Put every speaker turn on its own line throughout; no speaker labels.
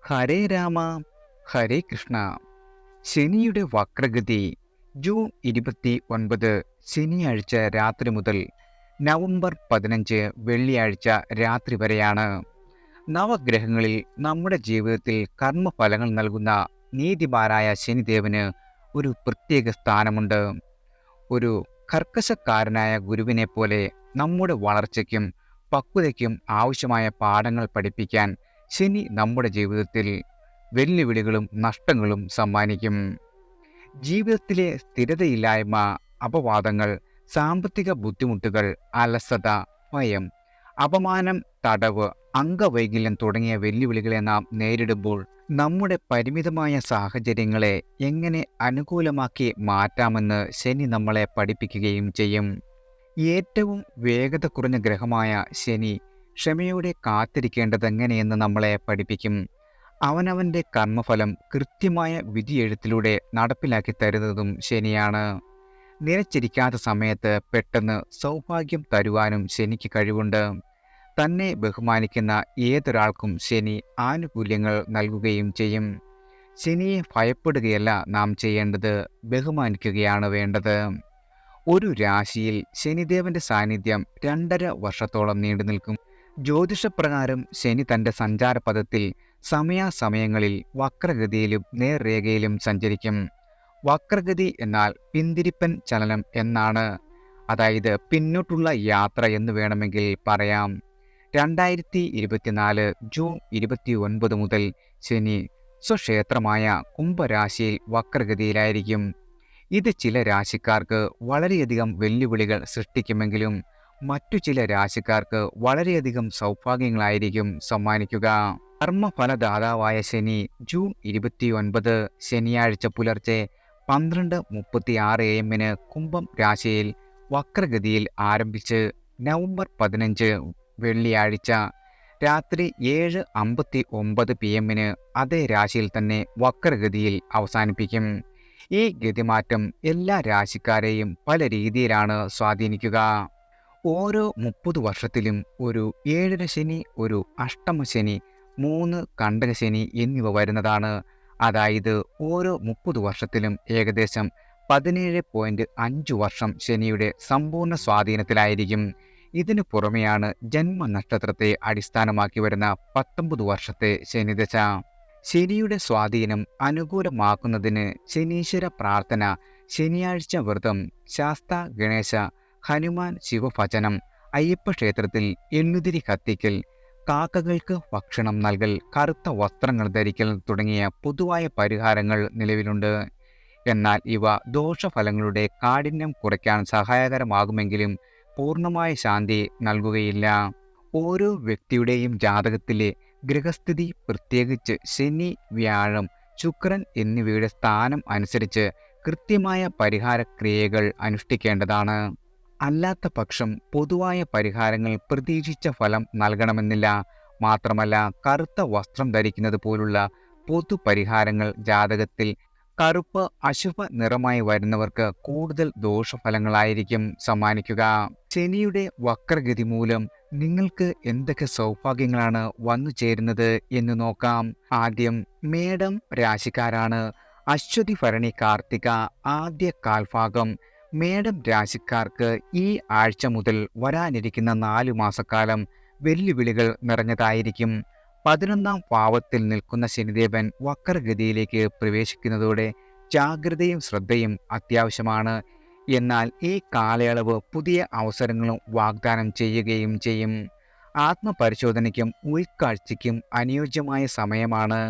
ഹരേ രാമ ഹരേ കൃഷ്ണ. ശനിയുടെ വക്രഗതി ജൂൺ 29 ശനിയാഴ്ച രാത്രി മുതൽ നവംബർ 15 വെള്ളിയാഴ്ച രാത്രി വരെയാണ്. നവഗ്രഹങ്ങളിൽ നമ്മുടെ ജീവിതത്തിൽ കർമ്മഫലങ്ങൾ നൽകുന്ന നീതിമാനായ ശനിദേവന് ഒരു പ്രത്യേക സ്ഥാനമുണ്ട്. ഒരു കർക്കശക്കാരനായ ഗുരുവിനെ പോലെ നമ്മുടെ വളർച്ചയ്ക്കും പക്വതയ്ക്കും ആവശ്യമായ പാഠങ്ങൾ പഠിപ്പിക്കാൻ ശനി നമ്മുടെ ജീവിതത്തിൽ വെല്ലുവിളികളും നഷ്ടങ്ങളും സമ്മാനിക്കും. ജീവിതത്തിലെ സ്ഥിരതയില്ലായ്മ, അപവാദങ്ങൾ, സാമ്പത്തിക ബുദ്ധിമുട്ടുകൾ, അലസത, ഭയം, അപമാനം, തടവ്, അംഗവൈകല്യം തുടങ്ങിയ വെല്ലുവിളികളെ നാം നേരിടുമ്പോൾ നമ്മുടെ പരിമിതമായ സാഹചര്യങ്ങളെ എങ്ങനെ അനുകൂലമാക്കി മാറ്റാമെന്ന് ശനി നമ്മളെ പഠിപ്പിക്കുകയും ചെയ്യും. ഏറ്റവും വേഗത കുറഞ്ഞ ഗ്രഹമായ ശനി ക്ഷമയോടെ കാത്തിരിക്കേണ്ടതെങ്ങനെയെന്ന് നമ്മളെ പഠിപ്പിക്കും. അവനവൻ്റെ കർമ്മഫലം കൃത്യമായ വിധിയെഴുത്തിലൂടെ നടപ്പിലാക്കി തരുന്നതും ശനിയാണ്. നിലച്ചിരിക്കാത്ത സമയത്ത് പെട്ടെന്ന് സൗഭാഗ്യം തരുവാനും ശനിക്ക് കഴിവുണ്ട്. തന്നെ ബഹുമാനിക്കുന്ന ഏതൊരാൾക്കും ശനി ആനുകൂല്യങ്ങൾ നൽകുകയും ചെയ്യും. ശനിയെ ഭയപ്പെടുകയല്ല നാം ചെയ്യേണ്ടത്, ബഹുമാനിക്കുകയാണ് വേണ്ടത്. ഒരു രാശിയിൽ ശനിദേവന്റെ സാന്നിധ്യം 2.5 വർഷത്തോളം നീണ്ടു നിൽക്കും. ജ്യോതിഷപ്രകാരം ശനി തൻ്റെ സഞ്ചാരപഥത്തിൽ സമയാസമയങ്ങളിൽ വക്രഗതിയിലും നേർരേഖയിലും സഞ്ചരിക്കും. വക്രഗതി എന്നാൽ പിന്തിരിപ്പൻ ചലനം എന്നാണ്, അതായത് പിന്നോട്ടുള്ള യാത്ര എന്ന് വേണമെങ്കിൽ പറയാം. 2024 ജൂൺ 29 മുതൽ ശനി സ്വക്ഷേത്രമായ കുംഭരാശിയിൽ വക്രഗതിയിലായിരിക്കും. ഇത് ചില രാശിക്കാർക്ക് വളരെയധികം വെല്ലുവിളികൾ സൃഷ്ടിക്കുമെങ്കിലും മറ്റു ചില രാശിക്കാർക്ക് വളരെയധികം സൗഭാഗ്യങ്ങളായിരിക്കും സമ്മാനിക്കുക. കർമ്മഫലദാതാവായ ശനി ജൂൺ 29 ശനിയാഴ്ച പുലർച്ചെ 12:36 AM കുംഭം രാശിയിൽ വക്രഗതിയിൽ ആരംഭിച്ച് നവംബർ 15 വെള്ളിയാഴ്ച രാത്രി 7:59 PM അതേ രാശിയിൽ തന്നെ വക്രഗതിയിൽ അവസാനിപ്പിക്കും. ഈ ഗതിമാറ്റം എല്ലാ രാശിക്കാരെയും പല രീതിയിലാണ് സ്വാധീനിക്കുക. ഓരോ 30 വർഷത്തിലും ഒരു 7ര ശനി, ഒരു അഷ്ടമശനി, 3 കണ്ടകശനി എന്നിവ വരുന്നതാണ്. അതായത് ഓരോ 30 വർഷത്തിലും ഏകദേശം 17.5 വർഷം ശനിയുടെ സമ്പൂർണ്ണ സ്വാധീനത്തിലായിരിക്കും. ഇതിനു പുറമെയാണ് ജന്മനക്ഷത്രത്തെ അടിസ്ഥാനമാക്കി വരുന്ന 19 വർഷത്തെ ശനിദശ. ശനിയുടെ സ്വാധീനം അനുകൂലമാക്കുന്നതിന് ശനീശ്വര പ്രാർത്ഥന, ശനിയാഴ്ച വ്രതം, ശാസ്ത ഗണേശ, ഹനുമാൻ ശിവഭജനം, അയ്യപ്പ ക്ഷേത്രത്തിൽ എണ്ണുതിരി കത്തിക്കൽ, കാക്കകൾക്ക് ഭക്ഷണം നൽകൽ, കറുത്ത വസ്ത്രങ്ങൾ ധരിക്കൽ തുടങ്ങിയ പൊതുവായ പരിഹാരങ്ങൾ നിലവിലുണ്ട്. എന്നാൽ ഇവ ദോഷഫലങ്ങളുടെ കാഠിന്യം കുറയ്ക്കാൻ സഹായകരമാകുമെങ്കിലും പൂർണ്ണമായ ശാന്തി നൽകുകയില്ല. ഓരോ വ്യക്തിയുടെയും ജാതകത്തിലെ ഗ്രഹസ്ഥിതി, പ്രത്യേകിച്ച് ശനി, വ്യാഴം, ശുക്രൻ എന്നിവയുടെ സ്ഥാനം അനുസരിച്ച് കൃത്യമായ പരിഹാര ക്രിയകൾ അനുഷ്ഠിക്കേണ്ടതാണ്. അല്ലാത്ത പക്ഷം പൊതുവായ പരിഹാരങ്ങൾ പ്രതീക്ഷിച്ച ഫലം നൽകണമെന്നില്ല. മാത്രമല്ല, കറുത്ത വസ്ത്രം ധരിക്കുന്നത് പോലുള്ള പൊതുപരിഹാരങ്ങൾ ജാതകത്തിൽ കറുപ്പ് അശുഭ നിറമായി വരുന്നവർക്ക് കൂടുതൽ ദോഷഫലങ്ങളായിരിക്കും സമ്മാനിക്കുക. ശനിയുടെ വക്രഗതി മൂലം നിങ്ങൾക്ക് എന്തൊക്കെ സൗഭാഗ്യങ്ങളാണ് വന്നു ചേരുന്നത് എന്ന് നോക്കാം. ആദ്യം മേടം രാശിക്കാരാണ്. അശ്വതി ഭരണി കാർത്തിക ആദ്യ കാൽഭാഗം മേടം രാശിക്കാർക്ക് ഈ ആഴ്ച മുതൽ വരാനിരിക്കുന്ന 4 മാസക്കാലം വെല്ലുവിളികൾ നിറഞ്ഞതായിരിക്കും. 11ാം ഭാവത്തിൽ നിൽക്കുന്ന ശനിദേവൻ വക്രഗതിയിലേക്ക് പ്രവേശിക്കുന്നതോടെ ജാഗ്രതയും ശ്രദ്ധയും അത്യാവശ്യമാണ്. എന്നാൽ ഈ കാലയളവ് പുതിയ അവസരങ്ങളും വാഗ്ദാനം ചെയ്യുകയും ചെയ്യും. ആത്മപരിശോധനയ്ക്കും ഉൾക്കാഴ്ചയ്ക്കും അനുയോജ്യമായ സമയമാണ്.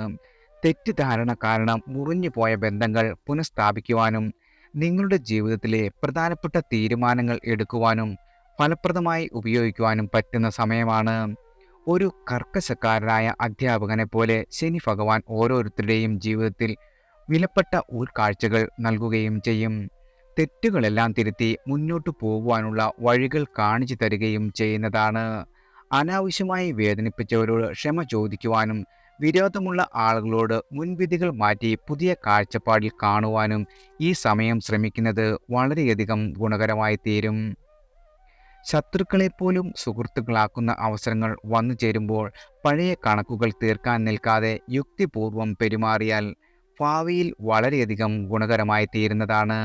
തെറ്റിദ്ധാരണ കാരണം മുറിഞ്ഞുപോയ ബന്ധങ്ങൾ പുനഃസ്ഥാപിക്കുവാനും നിങ്ങളുടെ ജീവിതത്തിലെ പ്രധാനപ്പെട്ട തീരുമാനങ്ങൾ എടുക്കുവാനും ഫലപ്രദമായി ഉപയോഗിക്കുവാനും പറ്റുന്ന സമയമാണ്. ഒരു കർക്കശക്കാരനായ അധ്യാപകനെ പോലെ ശനി ഭഗവാൻ ഓരോരുത്തരുടെയും ജീവിതത്തിൽ വിലപ്പെട്ട ഉൾക്കാഴ്ചകൾ നൽകുകയും ചെയ്യും. തെറ്റുകളെല്ലാം തിരുത്തി മുന്നോട്ടു പോകുവാനുള്ള വഴികൾ കാണിച്ചു തരികയും ചെയ്യുന്നതാണ്. അനാവശ്യമായി വേദനിപ്പിച്ചവരോട് ക്ഷമ ചോദിക്കുവാനും വിരോധമുള്ള ആളുകളോട് മുൻവിധികൾ മാറ്റി പുതിയ കാഴ്ചപ്പാടിൽ കാണുവാനും ഈ സമയം ശ്രമിക്കുന്നത് വളരെയധികം ഗുണകരമായി തീരും. ശത്രുക്കളെപ്പോലും സുഹൃത്തുക്കളാക്കുന്ന അവസരങ്ങൾ വന്നു ചേരുമ്പോൾ പഴയ കണക്കുകൾ തീർക്കാൻ നിൽക്കാതെ യുക്തിപൂർവം പെരുമാറിയാൽ ഭാവിയിൽ വളരെയധികം ഗുണകരമായി തീരുന്നതാണ്.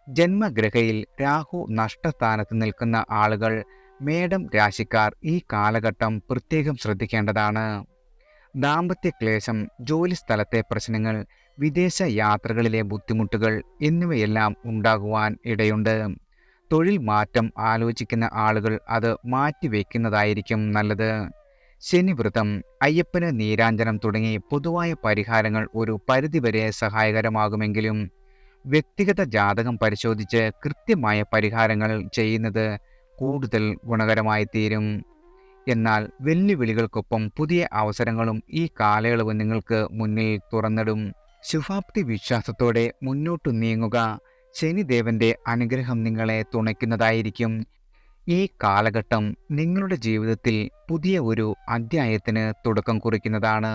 ജന്മഗ്രഹയിൽ രാഹു നഷ്ടസ്ഥാനത്ത് നിൽക്കുന്ന ആളുകൾ, മേടം രാശിക്കാർ ഈ കാലഘട്ടം പ്രത്യേകം ശ്രദ്ധിക്കേണ്ടതാണ്. ദാമ്പത്യ ക്ലേശം, ജോലിസ്ഥലത്തെ പ്രശ്നങ്ങൾ, വിദേശ യാത്രകളിലെ ബുദ്ധിമുട്ടുകൾ എന്നിവയെല്ലാം ഉണ്ടാകുവാൻ ഇടയുണ്ട്. തൊഴിൽ മാറ്റം ആലോചിക്കുന്ന ആളുകൾ അത് മാറ്റിവെക്കുന്നതായിരിക്കും നല്ലത്. ശനിവ്രതം, അയ്യപ്പന് നീരാഞ്ജനം തുടങ്ങി പൊതുവായ പരിഹാരങ്ങൾ ഒരു പരിധിവരെ സഹായകരമാകുമെങ്കിലും വ്യക്തിഗത ജാതകം പരിശോധിച്ച് കൃത്യമായ പരിഹാരങ്ങൾ ചെയ്യുന്നത് കൂടുതൽ ഗുണകരമായി തീരും. എന്നാൽ വെല്ലുവിളികൾക്കൊപ്പം പുതിയ അവസരങ്ങളും ഈ കാലയളവ് നിങ്ങൾക്ക് മുന്നിൽ തുറന്നിടും. ശുഭാപ്തി വിശ്വാസത്തോടെ മുന്നോട്ടു നീങ്ങുക. ശനിദേവന്റെ അനുഗ്രഹം നിങ്ങളെ തുണയ്ക്കുന്നതായിരിക്കും. ഈ കാലഘട്ടം നിങ്ങളുടെ ജീവിതത്തിൽ പുതിയ ഒരു അധ്യായത്തിന് തുടക്കം കുറിക്കുന്നതാണ്.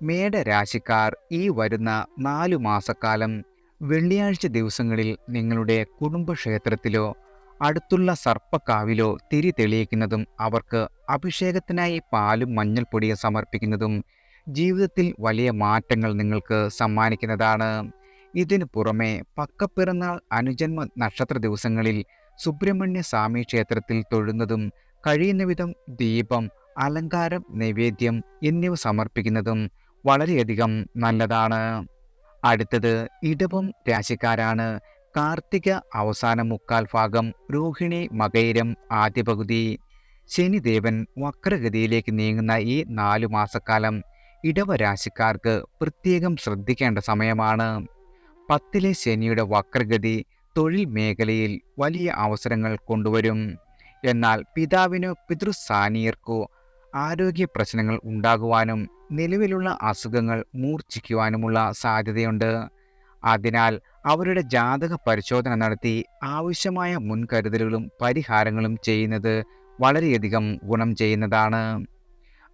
മേടരാശിക്കാർ ഈ വരുന്ന 4 മാസക്കാലം വെള്ളിയാഴ്ച ദിവസങ്ങളിൽ നിങ്ങളുടെ കുടുംബക്ഷേത്രത്തിലോ അടുത്തുള്ള സർപ്പക്കാവിലോ തിരി തെളിയിക്കുന്നതും അവർക്ക് അഭിഷേകത്തിനായി പാലും മഞ്ഞൾപ്പൊടിയും സമർപ്പിക്കുന്നതും ജീവിതത്തിൽ വലിയ മാറ്റങ്ങൾ നിങ്ങൾക്ക് സമ്മാനിക്കുന്നതാണ്. ഇതിനു പുറമെ പക്കപ്പിറന്നാൾ, അനുജന്മ നക്ഷത്ര ദിവസങ്ങളിൽ സുബ്രഹ്മണ്യ സ്വാമി ക്ഷേത്രത്തിൽ തൊഴുന്നതും കഴിയുന്ന വിധം ദീപം, അലങ്കാരം, നൈവേദ്യം എന്നിവ സമർപ്പിക്കുന്നതും വളരെയധികം നല്ലതാണ്. അടുത്തത് ഇടവം രാശിക്കാരാണ്. കാർത്തിക അവസാന മുക്കാൽ ഭാഗം, രോഹിണി മകയിരം ആദ്യ പകുതി. ശനിദേവൻ വക്രഗതിയിലേക്ക് നീങ്ങുന്ന ഈ 4 മാസക്കാലം ഇടവരാശിക്കാർക്ക് പ്രത്യേകം ശ്രദ്ധിക്കേണ്ട സമയമാണ്. 10ലെ ശനിയുടെ വക്രഗതി തൊഴിൽ മേഖലയിൽ വലിയ അവസരങ്ങൾ കൊണ്ടുവരും. എന്നാൽ പിതാവിനോ പിതൃസ്ഥാനീയർക്കോ ആരോഗ്യ പ്രശ്നങ്ങൾ ഉണ്ടാകുവാനും നിലവിലുള്ള അസുഖങ്ങൾ മൂർച്ഛിക്കുവാനുമുള്ള സാധ്യതയുണ്ട്. അതിനാൽ അവരുടെ ജാതക പരിശോധന നടത്തി ആവശ്യമായ മുൻകരുതലുകളും പരിഹാരങ്ങളും ചെയ്യുന്നത് വളരെയധികം ഗുണം ചെയ്യുന്നതാണ്.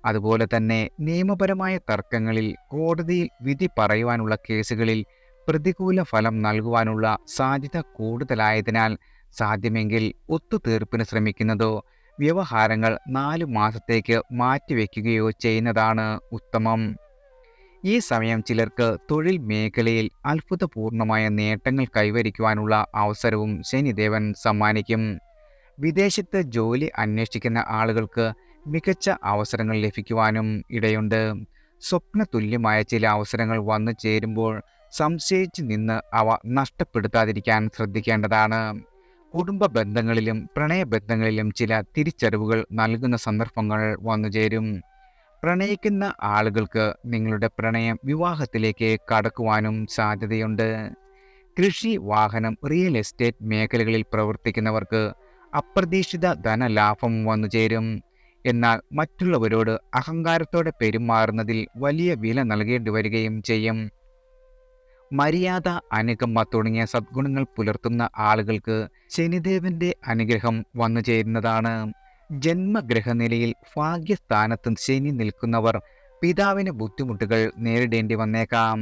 അതുപോലെ തന്നെ നിയമപരമായ തർക്കങ്ങളിൽ കോടതിയിൽ വിധി പറയുവാനുള്ള കേസുകളിൽ പ്രതികൂല ഫലം നൽകുവാനുള്ള സാധ്യത കൂടുതലായതിനാൽ സാധ്യമെങ്കിൽ ഒത്തുതീർപ്പിന് ശ്രമിക്കുന്നതോ വ്യവഹാരങ്ങൾ 4 മാസത്തേക്ക് മാറ്റിവെക്കുകയോ ചെയ്യുന്നതാണ് ഉത്തമം. ഈ സമയം ചിലർക്ക് തൊഴിൽ മേഖലയിൽ അത്ഭുതപൂർണമായ നേട്ടങ്ങൾ കൈവരിക്കുവാനുള്ള അവസരവും ശനിദേവൻ സമ്മാനിക്കും. വിദേശത്ത് ജോലി അന്വേഷിക്കുന്ന ആളുകൾക്ക് മികച്ച അവസരങ്ങൾ ലഭിക്കുവാനും ഇടയുണ്ട്. സ്വപ്നതുല്യമായ ചില അവസരങ്ങൾ വന്നു ചേരുമ്പോൾ സംശയിച്ച് നിന്ന് അവ നഷ്ടപ്പെടുത്താതിരിക്കാൻ ശ്രദ്ധിക്കേണ്ടതാണ്. കുടുംബ ബന്ധങ്ങളിലും പ്രണയബന്ധങ്ങളിലും ചില തിരിച്ചറിവുകൾ നൽകുന്ന സന്ദർഭങ്ങൾ വന്നുചേരും. പ്രണയിക്കുന്ന ആളുകൾക്ക് നിങ്ങളുടെ പ്രണയം വിവാഹത്തിലേക്ക് കടക്കുവാനും സാധ്യതയുണ്ട്. കൃഷി, വാഹനം, റിയൽ എസ്റ്റേറ്റ് മേഖലകളിൽ പ്രവർത്തിക്കുന്നവർക്ക് അപ്രതീക്ഷിത ധനലാഭം വന്നുചേരും. എന്നാൽ മറ്റുള്ളവരോട് അഹങ്കാരത്തോടെ പെരുമാറുന്നതിൽ വലിയ വില നൽകേണ്ടി വരികയും ചെയ്യും. മര്യാദ, അനുകമ്പ തുടങ്ങിയ സദ്ഗുണങ്ങൾ പുലർത്തുന്ന ആളുകൾക്ക് ശനിദേവന്റെ അനുഗ്രഹം വന്നു ചേരുന്നതാണ്. ജന്മഗ്രഹനിലയിൽ ഭാഗ്യസ്ഥാനത്ത് ശനി നിൽക്കുന്നവർ പിതാവിന് ബുദ്ധിമുട്ടുകൾ നേരിടേണ്ടി വന്നേക്കാം.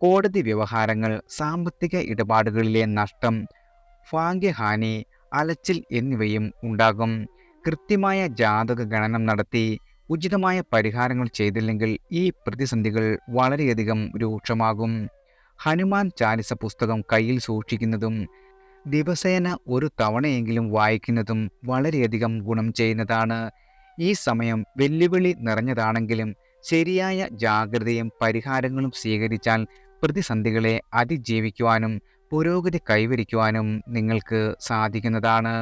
കോടതി വ്യവഹാരങ്ങൾ, സാമ്പത്തിക ഇടപാടുകളിലെ നഷ്ടം, ഭാഗ്യഹാനി, അലച്ചിൽ എന്നിവയും ഉണ്ടാകും. കൃത്യമായ ജാതക ഗണനം നടത്തി ഉചിതമായ പരിഹാരങ്ങൾ ചെയ്തില്ലെങ്കിൽ ഈ പ്രതിസന്ധികൾ വളരെയധികം രൂക്ഷമാകും. ഹനുമാൻ ചാലിസ പുസ്തകം കയ്യിൽ സൂക്ഷിക്കുന്നതും ദിവസേന ഒരു തവണയെങ്കിലും വായിക്കുന്നതും വളരെയധികം ഗുണം ചെയ്യുന്നതാണ്. ഈ സമയം വെല്ലുവിളി നിറഞ്ഞതാണെങ്കിലും ശരിയായ ജാഗ്രതയും പരിഹാരങ്ങളും സ്വീകരിച്ചാൽ പ്രതിസന്ധികളെ അതിജീവിക്കുവാനും പുരോഗതി കൈവരിക്കുവാനും നിങ്ങൾക്ക് സാധിക്കുന്നതാണ്.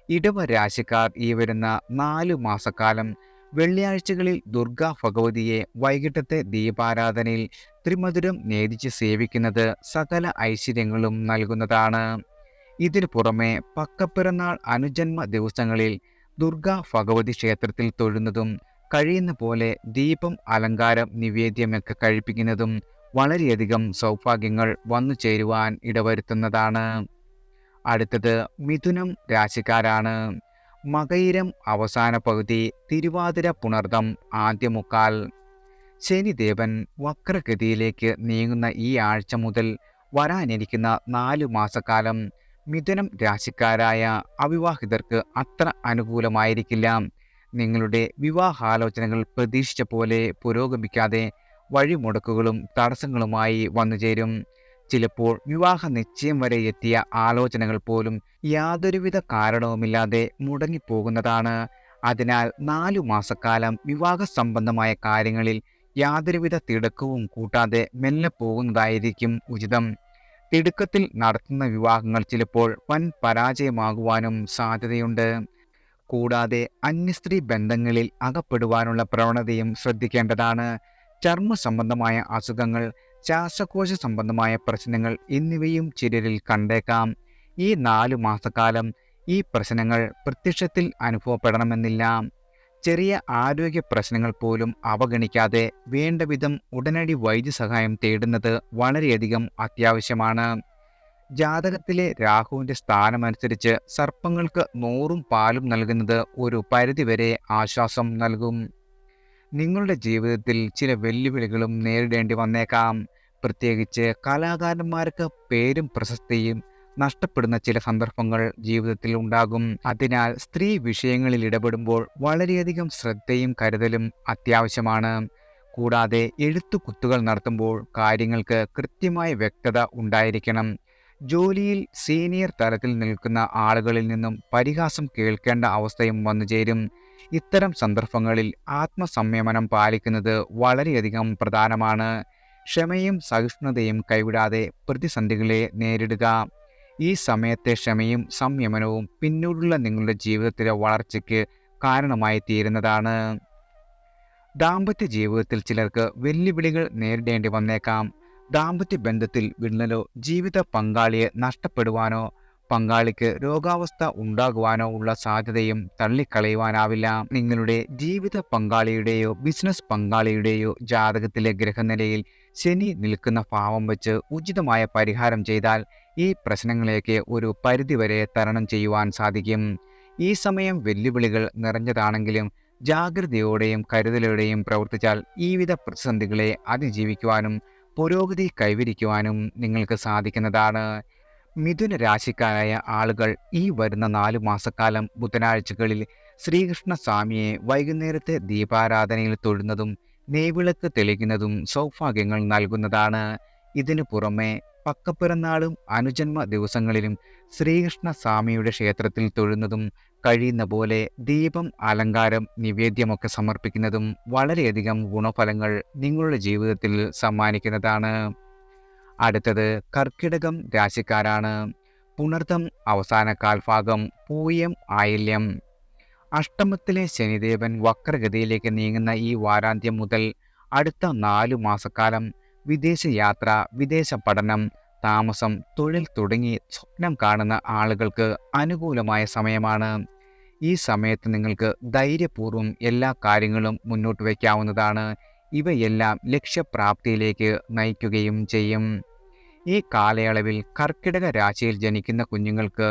ഇടവരാശിക്കാർ ഈ വരുന്ന 4 മാസക്കാലം വെള്ളിയാഴ്ചകളിൽ ദുർഗാ ഭഗവതിയെ വൈകിട്ടത്തെ ദീപാരാധനയിൽ ത്രിമധുരം നേദിച്ച് സേവിക്കുന്നത് സകല ഐശ്വര്യങ്ങളും നൽകുന്നതാണ്. ഇതിനു പുറമെ പക്കപ്പിറന്നാൾ, അനുജന്മ ദിവസങ്ങളിൽ ദുർഗാ ഭഗവതി ക്ഷേത്രത്തിൽ തൊഴുന്നതും കഴിയുന്ന പോലെ ദീപം, അലങ്കാരം, നിവേദ്യമൊക്കെ കഴിപ്പിക്കുന്നതും വളരെയധികം സൗഭാഗ്യങ്ങൾ വന്നു ചേരുവാൻ ഇടവരുത്തുന്നതാണ്. അടുത്തത് മിഥുനം രാശിക്കാരാണ്. മകയിരം അവസാന പകുതി, തിരുവാതിര പുണർദം ആദ്യ മുക്കാൽ. ശനിദേവൻ വക്രഗതിയിലേക്ക് നീങ്ങുന്ന ഈ ആഴ്ച മുതൽ വരാനിരിക്കുന്ന 4 മാസക്കാലം മിഥുനം രാശിക്കാരായ അവിവാഹിതർക്ക് അത്ര അനുകൂലമായിരിക്കില്ല. നിങ്ങളുടെ വിവാഹാലോചനകൾ പ്രതീക്ഷിച്ച പോലെ പുരോഗമിക്കാതെ വഴിമുടക്കുകളും തടസ്സങ്ങളുമായി വന്നുചേരും. ചിലപ്പോൾ വിവാഹ നിശ്ചയം വരെ എത്തിയ ആലോചനകൾ പോലും യാതൊരുവിധ കാരണവുമില്ലാതെ മുടങ്ങിപ്പോകുന്നതാണ്. അതിനാൽ 4 മാസക്കാലം വിവാഹ സംബന്ധമായ കാര്യങ്ങളിൽ യാതൊരുവിധ തിടുക്കവും കൂട്ടാതെ മെല്ലെ പോകുന്നതായിരിക്കും ഉചിതം. തിടുക്കത്തിൽ നടത്തുന്ന വിവാഹങ്ങൾ ചിലപ്പോൾ വൻ പരാജയമാകുവാനും സാധ്യതയുണ്ട്. കൂടാതെ അന്യസ്ത്രീ ബന്ധങ്ങളിൽ അകപ്പെടുവാനുള്ള പ്രവണതയും ശ്രദ്ധിക്കേണ്ടതാണ്. ചർമ്മ സംബന്ധമായ അസുഖങ്ങൾ, ശ്വാസകോശ സംബന്ധമായ പ്രശ്നങ്ങൾ എന്നിവയും ചിലരിൽ കണ്ടേക്കാം. ഈ 4 മാസക്കാലം ഈ പ്രശ്നങ്ങൾ പ്രത്യക്ഷത്തിൽ അനുഭവപ്പെടണമെന്നില്ല. ചെറിയ ആരോഗ്യ പ്രശ്നങ്ങൾ പോലും അവഗണിക്കാതെ വേണ്ടവിധം ഉടനടി വൈദ്യസഹായം തേടുന്നത് വളരെയധികം അത്യാവശ്യമാണ്. ജാതകത്തിലെ രാഹുവിൻ്റെ സ്ഥാനമനുസരിച്ച് സർപ്പങ്ങൾക്ക് നോറും പാലും നൽകുന്നത് ഒരു പരിധിവരെ ആശ്വാസം നൽകും. നിങ്ങളുടെ ജീവിതത്തിൽ ചില വെല്ലുവിളികളും നേരിടേണ്ടി വന്നേക്കാം. പ്രത്യേകിച്ച് കലാകാരന്മാർക്ക് പേരും പ്രശസ്തിയും നഷ്ടപ്പെടുന്ന ചില സന്ദർഭങ്ങൾ ജീവിതത്തിൽ ഉണ്ടാകും. അതിനാൽ സ്ത്രീ വിഷയങ്ങളിൽ ഇടപെടുമ്പോൾ വളരെയധികം ശ്രദ്ധയും കരുതലും അത്യാവശ്യമാണ്. കൂടാതെ എഴുത്തുകുത്തുകൾ നടത്തുമ്പോൾ കാര്യങ്ങൾക്ക് കൃത്യമായ വ്യക്തത ഉണ്ടായിരിക്കണം. ജോലിയിൽ സീനിയർ തലത്തിൽ നിൽക്കുന്ന ആളുകളിൽ നിന്നും പരിഹാസം കേൾക്കേണ്ട അവസ്ഥയും വന്നുചേരും. ഇത്തരം സന്ദർഭങ്ങളിൽ ആത്മസംയമനം പാലിക്കുന്നത് വളരെയധികം പ്രധാനമാണ്. ക്ഷമയും സഹിഷ്ണുതയും കൈവിടാതെ പ്രതിസന്ധികളെ നേരിടുക. ഈ സമയത്തെ ക്ഷമയും സംയമനവും പിന്നീടുള്ള നിങ്ങളുടെ ജീവിതത്തിലെ വളർച്ചയ്ക്ക് കാരണമായി തീരുന്നതാണ്. ദാമ്പത്യ ജീവിതത്തിൽ ചിലർക്ക് വെല്ലുവിളികൾ നേരിടേണ്ടി വന്നേക്കാം. ദാമ്പത്യ ബന്ധത്തിൽ വിള്ളലോ ജീവിത പങ്കാളിയെ നഷ്ടപ്പെടുവാനോ പങ്കാളിക്ക് രോഗാവസ്ഥ ഉണ്ടാകുവാനോ ഉള്ള സാധ്യതയും തള്ളിക്കളയുവാനാവില്ല. നിങ്ങളുടെ ജീവിത പങ്കാളിയുടെയോ ബിസിനസ് പങ്കാളിയുടെയോ ജാതകത്തിലെ ഗ്രഹനിലയിൽ ശനി നിൽക്കുന്ന ഭാവം വെച്ച് ഉചിതമായ പരിഹാരം ചെയ്താൽ ഈ പ്രശ്നങ്ങളെയൊക്കെ ഒരു പരിധിവരെ തരണം ചെയ്യുവാൻ സാധിക്കും. ഈ സമയം വെല്ലുവിളികൾ നിറഞ്ഞതാണെങ്കിലും ജാഗ്രതയോടെയും കരുതലോടെയും പ്രവർത്തിച്ചാൽ ഈ വിധ പ്രതിസന്ധികളെ അതിജീവിക്കുവാനും പുരോഗതി കൈവരിക്കുവാനും നിങ്ങൾക്ക് സാധിക്കുന്നതാണ്. മിഥുന രാശിക്കാരായ ആളുകൾ ഈ വരുന്ന 4 മാസക്കാലം ബുധനാഴ്ചകളിൽ ശ്രീകൃഷ്ണ സ്വാമിയെ വൈകുന്നേരത്തെ ദീപാരാധനയിൽ തൊഴുന്നതും നെയ്വിളക്ക് തെളിക്കുന്നതും സൗഭാഗ്യങ്ങൾ നൽകുന്നതാണ്. ഇതിനു പുറമെ പക്കപ്പിറന്നാളും അനുജന്മ ദിവസങ്ങളിലും ശ്രീകൃഷ്ണ സ്വാമിയുടെ ക്ഷേത്രത്തിൽ തൊഴുന്നതും കഴിയുന്ന പോലെ ദീപം, അലങ്കാരം, നിവേദ്യമൊക്കെ സമർപ്പിക്കുന്നതും വളരെയധികം ഗുണഫലങ്ങൾ നിങ്ങളുടെ ജീവിതത്തിൽ സമ്മാനിക്കുന്നതാണ്. അടുത്തത് കർക്കിടകം രാശിക്കാരാണ്. പുണർതം അവസാന കാൽഭാഗം, പൂയം, ആയില്യം. അഷ്ടമത്തിലെ ശനിദേവൻ വക്രഗതിയിലേക്ക് നീങ്ങുന്ന ഈ വാരാന്ത്യം മുതൽ അടുത്ത 4 മാസക്കാലം വിദേശയാത്ര, വിദേശ പഠനം, താമസം, തൊഴിൽ തുടങ്ങി സ്വപ്നം കാണുന്ന ആളുകൾക്ക് അനുകൂലമായ സമയമാണ്. ഈ സമയത്ത് നിങ്ങൾക്ക് ധൈര്യപൂർവ്വം എല്ലാ കാര്യങ്ങളും മുന്നോട്ട് വയ്ക്കാവുന്നതാണ്. ഇവയെല്ലാം ലക്ഷ്യപ്രാപ്തിയിലേക്ക് നയിക്കുകയും ചെയ്യും. ഈ കാലയളവിൽ കർക്കിടക രാശിയിൽ ജനിക്കുന്ന കുഞ്ഞുങ്ങൾക്ക്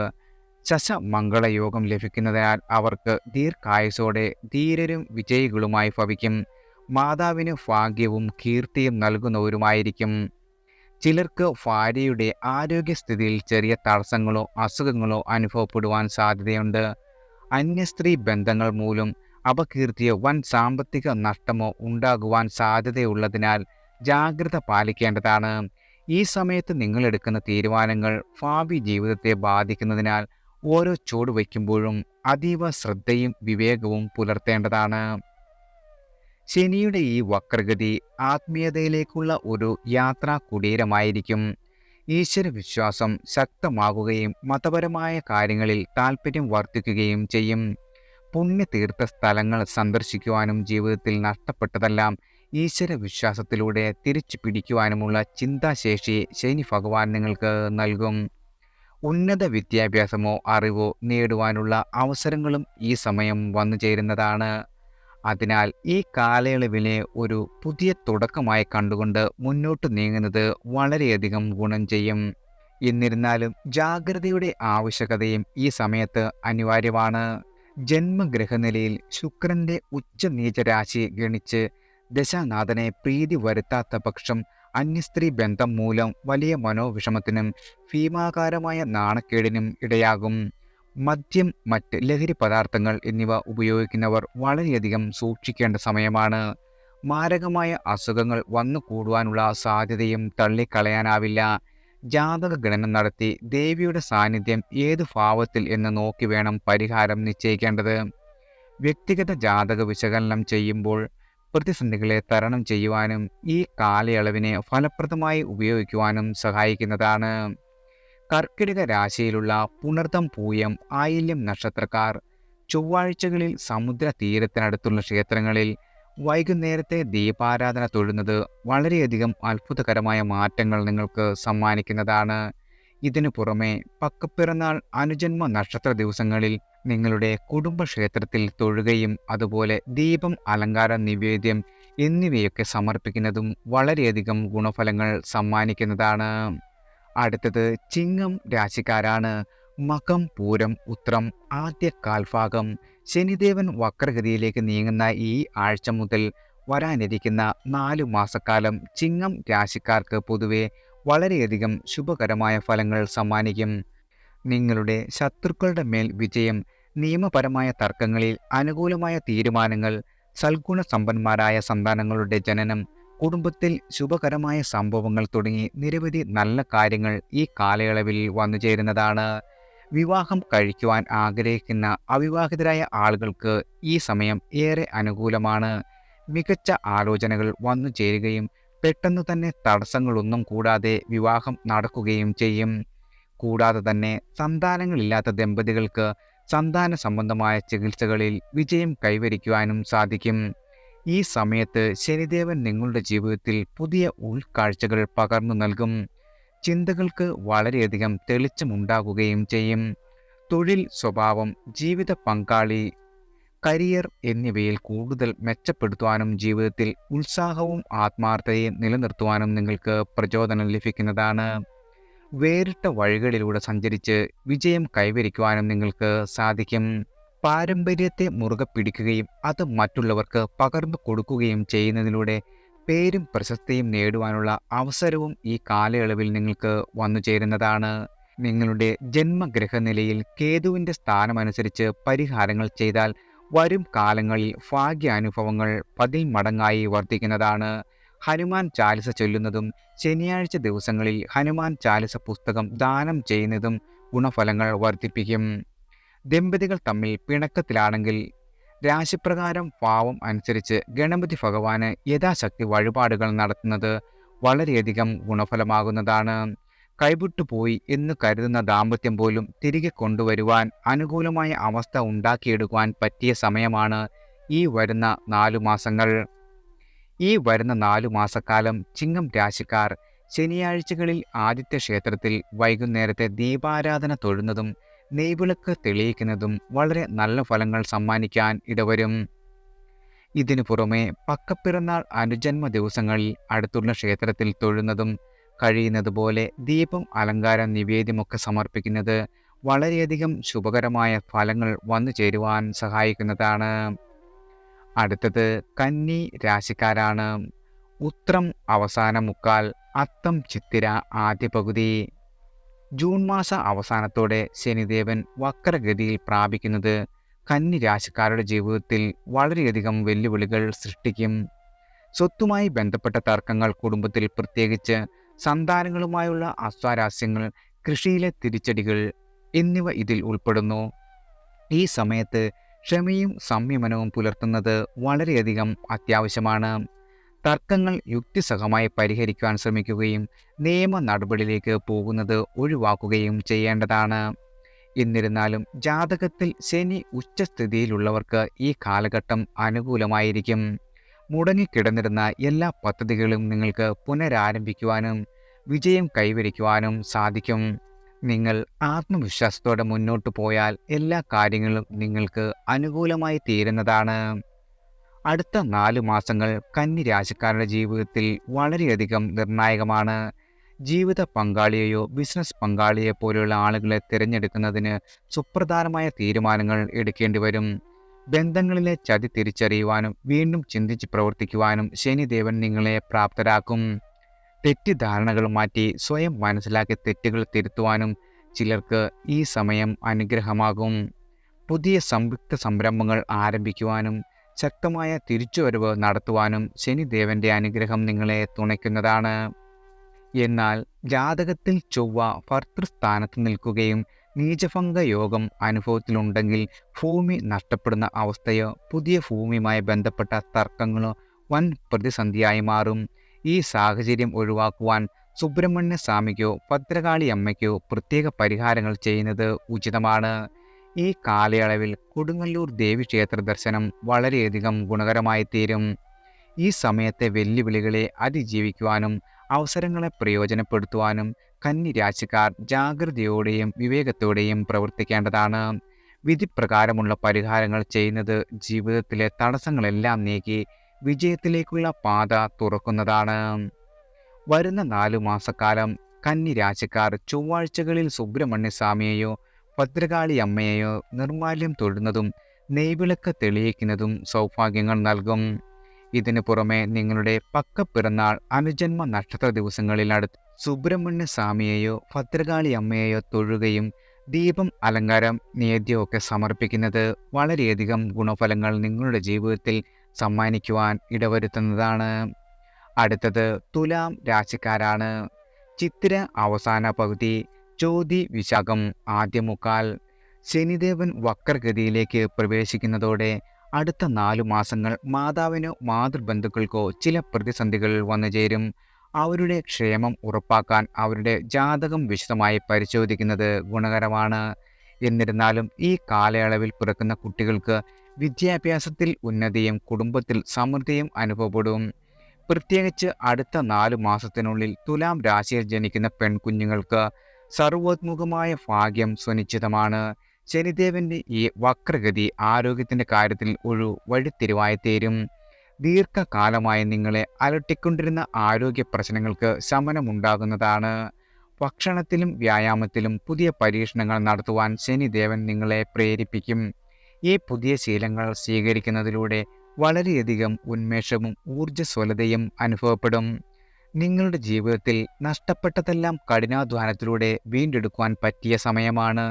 ശശമംഗളയോഗം ലഭിക്കുന്നതിനാൽ അവർക്ക് ദീർഘായുസോടെ ധീരരും വിജയികളുമായി ഭവിക്കും. മാതാവിന് ഭാഗ്യവും കീർത്തിയും നൽകുന്നവരുമായിരിക്കും. ചിലർക്ക് ഭാര്യയുടെ ആരോഗ്യസ്ഥിതിയിൽ ചെറിയ തടസ്സങ്ങളോ അസുഖങ്ങളോ അനുഭവപ്പെടുവാൻ സാധ്യതയുണ്ട്. അന്യസ്ത്രീ ബന്ധങ്ങൾ മൂലം അപകീർത്തിയോ വൻ സാമ്പത്തിക നഷ്ടമോ ഉണ്ടാകുവാൻ സാധ്യതയുള്ളതിനാൽ ജാഗ്രത പാലിക്കേണ്ടതാണ്. ഈ സമയത്ത് നിങ്ങളെടുക്കുന്ന തീരുമാനങ്ങൾ ഭാവി ജീവിതത്തെ ബാധിക്കുന്നതിനാൽ ഓരോ ചുവടുവയ്ക്കുമ്പോഴും അതീവ ശ്രദ്ധയും വിവേകവും പുലർത്തേണ്ടതാണ്. ശനിയുടെ ഈ വക്രഗതി ആത്മീയതയിലേക്കുള്ള ഒരു യാത്രാ കുടീരമായിരിക്കും. ഈശ്വരവിശ്വാസം ശക്തമാകുകയും മതപരമായ കാര്യങ്ങളിൽ താൽപ്പര്യം വർദ്ധിക്കുകയും ചെയ്യും. പുണ്യതീർത്ഥ സ്ഥലങ്ങൾ സന്ദർശിക്കുവാനും ജീവിതത്തിൽ നഷ്ടപ്പെട്ടതെല്ലാം ഈശ്വരവിശ്വാസത്തിലൂടെ തിരിച്ചു പിടിക്കുവാനുമുള്ള ചിന്താശേഷി ശനി ഭഗവാൻ നിങ്ങൾക്ക് നൽകും. ഉന്നത വിദ്യാഭ്യാസമോ അറിവോ നേടുവാനുള്ള അവസരങ്ങളും ഈ സമയം വന്നു ചേരുന്നതാണ്. അതിനാൽ ഈ കാലയളവിനെ ഒരു പുതിയ തുടക്കമായി കണ്ടുകൊണ്ട് മുന്നോട്ട് നീങ്ങുന്നത് വളരെയധികം ഗുണം ചെയ്യും. എന്നിരുന്നാലും ജാഗ്രതയുടെ ആവശ്യകതയും ഈ സമയത്ത് അനിവാര്യമാണ്. ജന്മഗ്രഹനിലയിൽ ശുക്രന്റെ ഉച്ചനീച രാശി ഗണിച്ച് ദശാനാഥനെ പ്രീതി വരുത്താത്ത പക്ഷം അന്യസ്ത്രീ ബന്ധം മൂലം വലിയ മനോവിഷമത്തിനും ഭീമാകാരമായ നാണക്കേടിനും ഇടയാകും. മദ്യം, മറ്റ് ലഹരി പദാർത്ഥങ്ങൾ എന്നിവ ഉപയോഗിക്കുന്നവർ വളരെയധികം സൂക്ഷിക്കേണ്ട സമയമാണ്. മാരകമായ അസുഖങ്ങൾ വന്നുകൂടുവാനുള്ള സാധ്യതയും തള്ളിക്കളയാനാവില്ല. ജാതക ഗണനം നടത്തി ദേവിയുടെ സാന്നിധ്യം ഏതു ഭാവത്തിൽ എന്ന് നോക്കി വേണം പരിഹാരം നിശ്ചയിക്കേണ്ടത്. വ്യക്തിഗത ജാതക വിശകലനം ചെയ്യുമ്പോൾ പ്രതിസന്ധികളെ തരണം ചെയ്യുവാനും ഈ കാലയളവിനെ ഫലപ്രദമായി ഉപയോഗിക്കുവാനും സഹായിക്കുന്നതാണ്. കർക്കിടക രാശിയിലുള്ള പുണർതം, പൂയം, ആയില്യം നക്ഷത്രക്കാർ ചൊവ്വാഴ്ചകളിൽ സമുദ്ര തീരത്തിനടുത്തുള്ള ക്ഷേത്രങ്ങളിൽ വൈകുന്നേരത്തെ ദീപാരാധന തൊഴുന്നത് വളരെയധികം അത്ഭുതകരമായ മാറ്റങ്ങൾ നിങ്ങൾക്ക് സമ്മാനിക്കുന്നതാണ്. ഇതിനു പുറമെ പക്കപ്പിറന്നാൾ, അനുജന്മ നക്ഷത്ര ദിവസങ്ങളിൽ നിങ്ങളുടെ കുടുംബക്ഷേത്രത്തിൽ തൊഴുകയും അതുപോലെ ദീപം, അലങ്കാര നിവേദ്യം എന്നിവയൊക്കെ സമർപ്പിക്കുന്നതും വളരെയധികം ഗുണഫലങ്ങൾ സമ്മാനിക്കുന്നതാണ്. അടുത്തത് ചിങ്ങം രാശിക്കാരാണ്. മകം, പൂരം, ഉത്രം ആദ്യ കാൽഭാഗം. ശനിദേവൻ വക്രഗതിയിലേക്ക് നീങ്ങുന്ന ഈ ആഴ്ച മുതൽ വരാനിരിക്കുന്ന 4 മാസക്കാലം ചിങ്ങം രാശിക്കാർക്ക് പൊതുവെ വളരെയധികം ശുഭകരമായ ഫലങ്ങൾ സമ്മാനിക്കും. നിങ്ങളുടെ ശത്രുക്കളുടെ മേൽ വിജയം, നിയമപരമായ തർക്കങ്ങളിൽ അനുകൂലമായ തീരുമാനങ്ങൾ, സൽഗുണസമ്പന്നന്മാരായ സന്താനങ്ങളുടെ ജനനം, കുടുംബത്തിൽ ശുഭകരമായ സംഭവങ്ങൾ തുടങ്ങി നിരവധി നല്ല കാര്യങ്ങൾ ഈ കാലയളവിൽ വന്നു ചേരുന്നതാണ്. വിവാഹം കഴിക്കുവാൻ ആഗ്രഹിക്കുന്ന അവിവാഹിതരായ ആളുകൾക്ക് ഈ സമയം ഏറെ അനുകൂലമാണ്. മികച്ച ആലോചനകൾ വന്നു ചേരുകയും പെട്ടെന്ന് തന്നെ തടസ്സങ്ങളൊന്നും കൂടാതെ വിവാഹം നടക്കുകയും ചെയ്യും. കൂടാതെ തന്നെ സന്താനങ്ങളില്ലാത്ത ദമ്പതികൾക്ക് സന്താന സംബന്ധമായ ചികിത്സകളിൽ വിജയം കൈവരിക്കുവാനും സാധിക്കും. ഈ സമയത്ത് ശനിദേവൻ നിങ്ങളുടെ ജീവിതത്തിൽ പുതിയ ഉൾക്കാഴ്ചകൾ പകർന്നു നൽകും. ചിന്തകൾക്ക് വളരെയധികം തെളിച്ചമുണ്ടാകുകയും ചെയ്യും. തൊഴിൽ, സ്വഭാവം, ജീവിത പങ്കാളി, കരിയർ എന്നിവയിൽ കൂടുതൽ മെച്ചപ്പെടുത്തുവാനും ജീവിതത്തിൽ ഉത്സാഹവും ആത്മാർത്ഥതയും നിലനിർത്തുവാനും നിങ്ങൾക്ക് പ്രചോദനം ലഭിക്കുന്നതാണ്. വേറിട്ട വഴികളിലൂടെ സഞ്ചരിച്ച് വിജയം കൈവരിക്കുവാനും നിങ്ങൾക്ക് സാധിക്കും. പാരമ്പര്യത്തെ മുറുകെ പിടിക്കുകയും അത് മറ്റുള്ളവർക്ക് പകർന്നു കൊടുക്കുകയും ചെയ്യുന്നതിലൂടെ പേരും പ്രശസ്തിയും നേടുവാനുള്ള അവസരവും ഈ കാലയളവിൽ നിങ്ങൾക്ക് വന്നു ചേരുന്നതാണ്. നിങ്ങളുടെ ജന്മഗ്രഹനിലയിൽ കേതുവിൻ്റെ സ്ഥാനമനുസരിച്ച് പരിഹാരങ്ങൾ ചെയ്താൽ വരും കാലങ്ങളിൽ ഭാഗ്യാനുഭവങ്ങൾ 10 മടങ്ങായി വർദ്ധിക്കുന്നതാണ്. ഹനുമാൻ ചാലിസ ചൊല്ലുന്നതും ശനിയാഴ്ച ദിവസങ്ങളിൽ ഹനുമാൻ ചാലിസ പുസ്തകം ദാനം ചെയ്യുന്നതും ഗുണഫലങ്ങൾ വർദ്ധിപ്പിക്കും. ദമ്പതികൾ തമ്മിൽ പിണക്കത്തിലാണെങ്കിൽ രാശിപ്രകാരം ഭാവം അനുസരിച്ച് ഗണപതി ഭഗവാന് യഥാശക്തി വഴിപാടുകൾ നടത്തുന്നത് വളരെയധികം ഗുണഫലമാകുന്നതാണ്. കൈവിട്ടുപോയി എന്ന് കരുതുന്ന ദാമ്പത്യം പോലും തിരികെ കൊണ്ടുവരുവാൻ അനുകൂലമായ അവസ്ഥ ഉണ്ടാക്കിയെടുക്കുവാൻ പറ്റിയ സമയമാണ് ഈ വരുന്ന 4 മാസങ്ങൾ. ഈ വരുന്ന 4 മാസക്കാലം ചിങ്ങം രാശിക്കാർ ശനിയാഴ്ചകളിൽ ആദിത്യ ക്ഷേത്രത്തിൽ വൈകുന്നേരത്തെ ദീപാരാധന തൊഴുന്നതും നെയ്വിളക്ക് തെളിയിക്കുന്നതും വളരെ നല്ല ഫലങ്ങൾ സമ്മാനിക്കാൻ ഇടവരും. ഇതിനു പുറമെ പക്കപ്പിറന്നാൾ, അനുജന്മ ദിവസങ്ങളിൽ അടുത്തുള്ള ക്ഷേത്രത്തിൽ തൊഴുന്നതും കഴിയുന്നത് പോലെ ദീപം, അലങ്കാര നിവേദ്യമൊക്കെ സമർപ്പിക്കുന്നത് വളരെയധികം ശുഭകരമായ ഫലങ്ങൾ വന്നു ചേരുവാൻ സഹായിക്കുന്നതാണ്. അടുത്തത് കന്നി രാശിക്കാരാണ്. ഉത്രം അവസാന മുക്കാൽ, അത്തം, ചിത്തിര ആദ്യ പകുതി. ജൂൺ മാസ അവസാനത്തോടെ ശനിദേവൻ വക്രഗതിയിൽ പ്രാപിക്കുന്നത് കന്നി രാശിക്കാരുടെ ജീവിതത്തിൽ വളരെയധികം വെല്ലുവിളികൾ സൃഷ്ടിക്കും. സ്വത്തുമായി ബന്ധപ്പെട്ട തർക്കങ്ങൾ, കുടുംബത്തിൽ പ്രത്യേകിച്ച് സന്താനങ്ങളുമായുള്ള അസ്വാരസ്യങ്ങൾ, കൃഷിയിലെ തിരിച്ചടികൾ എന്നിവ ഇതിൽ ഉൾപ്പെടുന്നു. ഈ സമയത്ത് ക്ഷമയും സംയമനവും പുലർത്തുന്നത് വളരെയധികം അത്യാവശ്യമാണ്. തർക്കങ്ങൾ യുക്തിസഹമായി പരിഹരിക്കുവാൻ ശ്രമിക്കുകയും നിയമ നടപടിയിലേക്ക് പോകുന്നത് ഒഴിവാക്കുകയും ചെയ്യേണ്ടതാണ്. എന്നിരുന്നാലും ജാതകത്തിൽ ശനി ഉച്ചസ്ഥിതിയിലുള്ളവർക്ക് ഈ കാലഘട്ടം അനുകൂലമായിരിക്കും. മുടങ്ങിക്കിടന്നിരുന്ന എല്ലാ പദ്ധതികളും നിങ്ങൾക്ക് പുനരാരംഭിക്കുവാനും വിജയം കൈവരിക്കുവാനും സാധിക്കും. നിങ്ങൾ ആത്മവിശ്വാസത്തോടെ മുന്നോട്ട് പോയാൽ എല്ലാ കാര്യങ്ങളും നിങ്ങൾക്ക് അനുകൂലമായി തീരുന്നതാണ്. അടുത്ത 4 മാസങ്ങൾ കന്നി രാശിക്കാരുടെ ജീവിതത്തിൽ വളരെയധികം നിർണായകമാണ്. ജീവിത പങ്കാളിയെയോ ബിസിനസ് പങ്കാളിയെ പോലെയുള്ള ആളുകളെ തിരഞ്ഞെടുക്കുന്നതിന് സുപ്രധാനമായ തീരുമാനങ്ങൾ എടുക്കേണ്ടി വരും. ബന്ധങ്ങളിലെ ചതി തിരിച്ചറിയുവാനും വീണ്ടും ചിന്തിച്ച് പ്രവർത്തിക്കുവാനും ശനിദേവൻ നിങ്ങളെ പ്രാപ്തരാക്കും. തെറ്റിദ്ധാരണകൾ മാറ്റി സ്വയം മനസ്സിലാക്കി തെറ്റുകൾ തിരുത്തുവാനും ചിലർക്ക് ഈ സമയം അനുഗ്രഹമാകും. പുതിയ സംയുക്ത സംരംഭങ്ങൾ ആരംഭിക്കുവാനും ശക്തമായ തിരിച്ചുവരവ് നടത്തുവാനും ശനിദേവന്റെ അനുഗ്രഹം നിങ്ങളെ തുണയ്ക്കുന്നതാണ്. എന്നാൽ ജാതകത്തിൽ ചൊവ്വ ഭർതൃസ്ഥാനത്ത് നിൽക്കുകയും നീചഭംഗ യോഗം അനുഭവത്തിലുണ്ടെങ്കിൽ ഭൂമി നഷ്ടപ്പെടുന്ന അവസ്ഥയോ പുതിയ ഭൂമിയുമായി ബന്ധപ്പെട്ട തർക്കങ്ങളോ വൻ പ്രതിസന്ധിയായി മാറും. ഈ സാഹചര്യം ഒഴിവാക്കുവാൻ സുബ്രഹ്മണ്യ സ്വാമിക്കോ ഭദ്രകാളി അമ്മയ്ക്കോ പ്രത്യേക പരിഹാരങ്ങൾ ചെയ്യുന്നത് ഉചിതമാണ്. ഈ കാലയളവിൽ കൊടുങ്ങല്ലൂർ ദേവീക്ഷേത്ര ദർശനം വളരെയധികം ഗുണകരമായി തീരും. ഈ സമയത്തെ വെല്ലുവിളികളെ അതിജീവിക്കുവാനും അവസരങ്ങളെ പ്രയോജനപ്പെടുത്തുവാനും കന്നി രാശിക്കാർ ജാഗ്രതയോടെയും വിവേകത്തോടെയും പ്രവർത്തിക്കേണ്ടതാണ്. വിധിപ്രകാരമുള്ള പരിഹാരങ്ങൾ ചെയ്യുന്നത് ജീവിതത്തിലെ തടസ്സങ്ങളെല്ലാം നീക്കി വിജയത്തിലേക്കുള്ള പാത തുറക്കുന്നതാണ്. വരുന്ന 4 മാസക്കാലം കന്നി രാശിക്കാർ ചൊവ്വാഴ്ചകളിൽ സുബ്രഹ്മണ്യ സ്വാമിയെയോ ഭദ്രകാളി അമ്മയെയോ നിർമാല്യം തൊഴുന്നതും നെയ്വിളക്ക് തെളിയിക്കുന്നതും സൗഭാഗ്യങ്ങൾ നൽകും. ഇതിനു പുറമെ നിങ്ങളുടെ പക്കപ്പിറന്നാൾ അനുജന്മ നക്ഷത്ര ദിവസങ്ങളിൽ അടുത്ത് സുബ്രഹ്മണ്യ സ്വാമിയെയോ ഭദ്രകാളി അമ്മയെയോ തൊഴുകയും ദീപം, അലങ്കാരം, നേദ്യമൊക്കെ സമർപ്പിക്കുന്നത് വളരെയധികം ഗുണഫലങ്ങൾ നിങ്ങളുടെ ജീവിതത്തിൽ സമ്മാനിക്കുവാൻ ഇടവരുത്തുന്നതാണ്. അടുത്തത് തുലാം രാശിക്കാരാണ്. ചിത്തിര അവസാന പകുതി, ചോതി വിശാഖം ആദ്യ മുക്കാൽ. ശനിദേവൻ വക്രഗതിയിലേക്ക് പ്രവേശിക്കുന്നതോടെ അടുത്ത 4 മാസങ്ങൾ മാതാവിനോ മാതൃബന്ധുക്കൾക്കോ ചില പ്രതിസന്ധികൾ വന്നു ചേരും. അവരുടെ ക്ഷേമം ഉറപ്പാക്കാൻ അവരുടെ ജാതകം വിശദമായി പരിശോധിക്കുന്നത് ഗുണകരമാണ്. എന്നിരുന്നാലും ഈ കാലയളവിൽ പിറക്കുന്ന കുട്ടികൾക്ക് വിദ്യാഭ്യാസത്തിൽ ഉന്നതിയും കുടുംബത്തിൽ സമൃദ്ധിയും അനുഭവപ്പെടും. പ്രത്യേകിച്ച് അടുത്ത 4 മാസത്തിനുള്ളിൽ തുലാം രാശിയിൽ ജനിക്കുന്ന പെൺകുഞ്ഞുങ്ങൾക്ക് സർവോത്മുഖമായ ഭാഗ്യം സുനിശ്ചിതമാണ്. ശനിദേവന്റെ ഈ വക്രഗതി ആരോഗ്യത്തിന്റെ കാര്യത്തിൽ ഒരു വഴിത്തിരിവായി തീരും. ദീർഘകാലമായി നിങ്ങളെ അലട്ടിക്കൊണ്ടിരുന്ന ആരോഗ്യ പ്രശ്നങ്ങൾക്ക് ശമനമുണ്ടാകുന്നതാണ്. ഭക്ഷണത്തിലും വ്യായാമത്തിലും പുതിയ പരീക്ഷണങ്ങൾ നടത്തുവാൻ ശനിദേവൻ നിങ്ങളെ പ്രേരിപ്പിക്കും. ഈ പുതിയ ശീലങ്ങൾ സ്വീകരിക്കുന്നതിലൂടെ വളരെയധികം ഉന്മേഷവും ഊർജ്ജസ്വലതയും അനുഭവപ്പെടും. നിങ്ങളുടെ ജീവിതത്തിൽ നഷ്ടപ്പെട്ടതെല്ലാം കഠിനാധ്വാനത്തിലൂടെ വീണ്ടെടുക്കുവാൻ പറ്റിയ സമയമാണ്.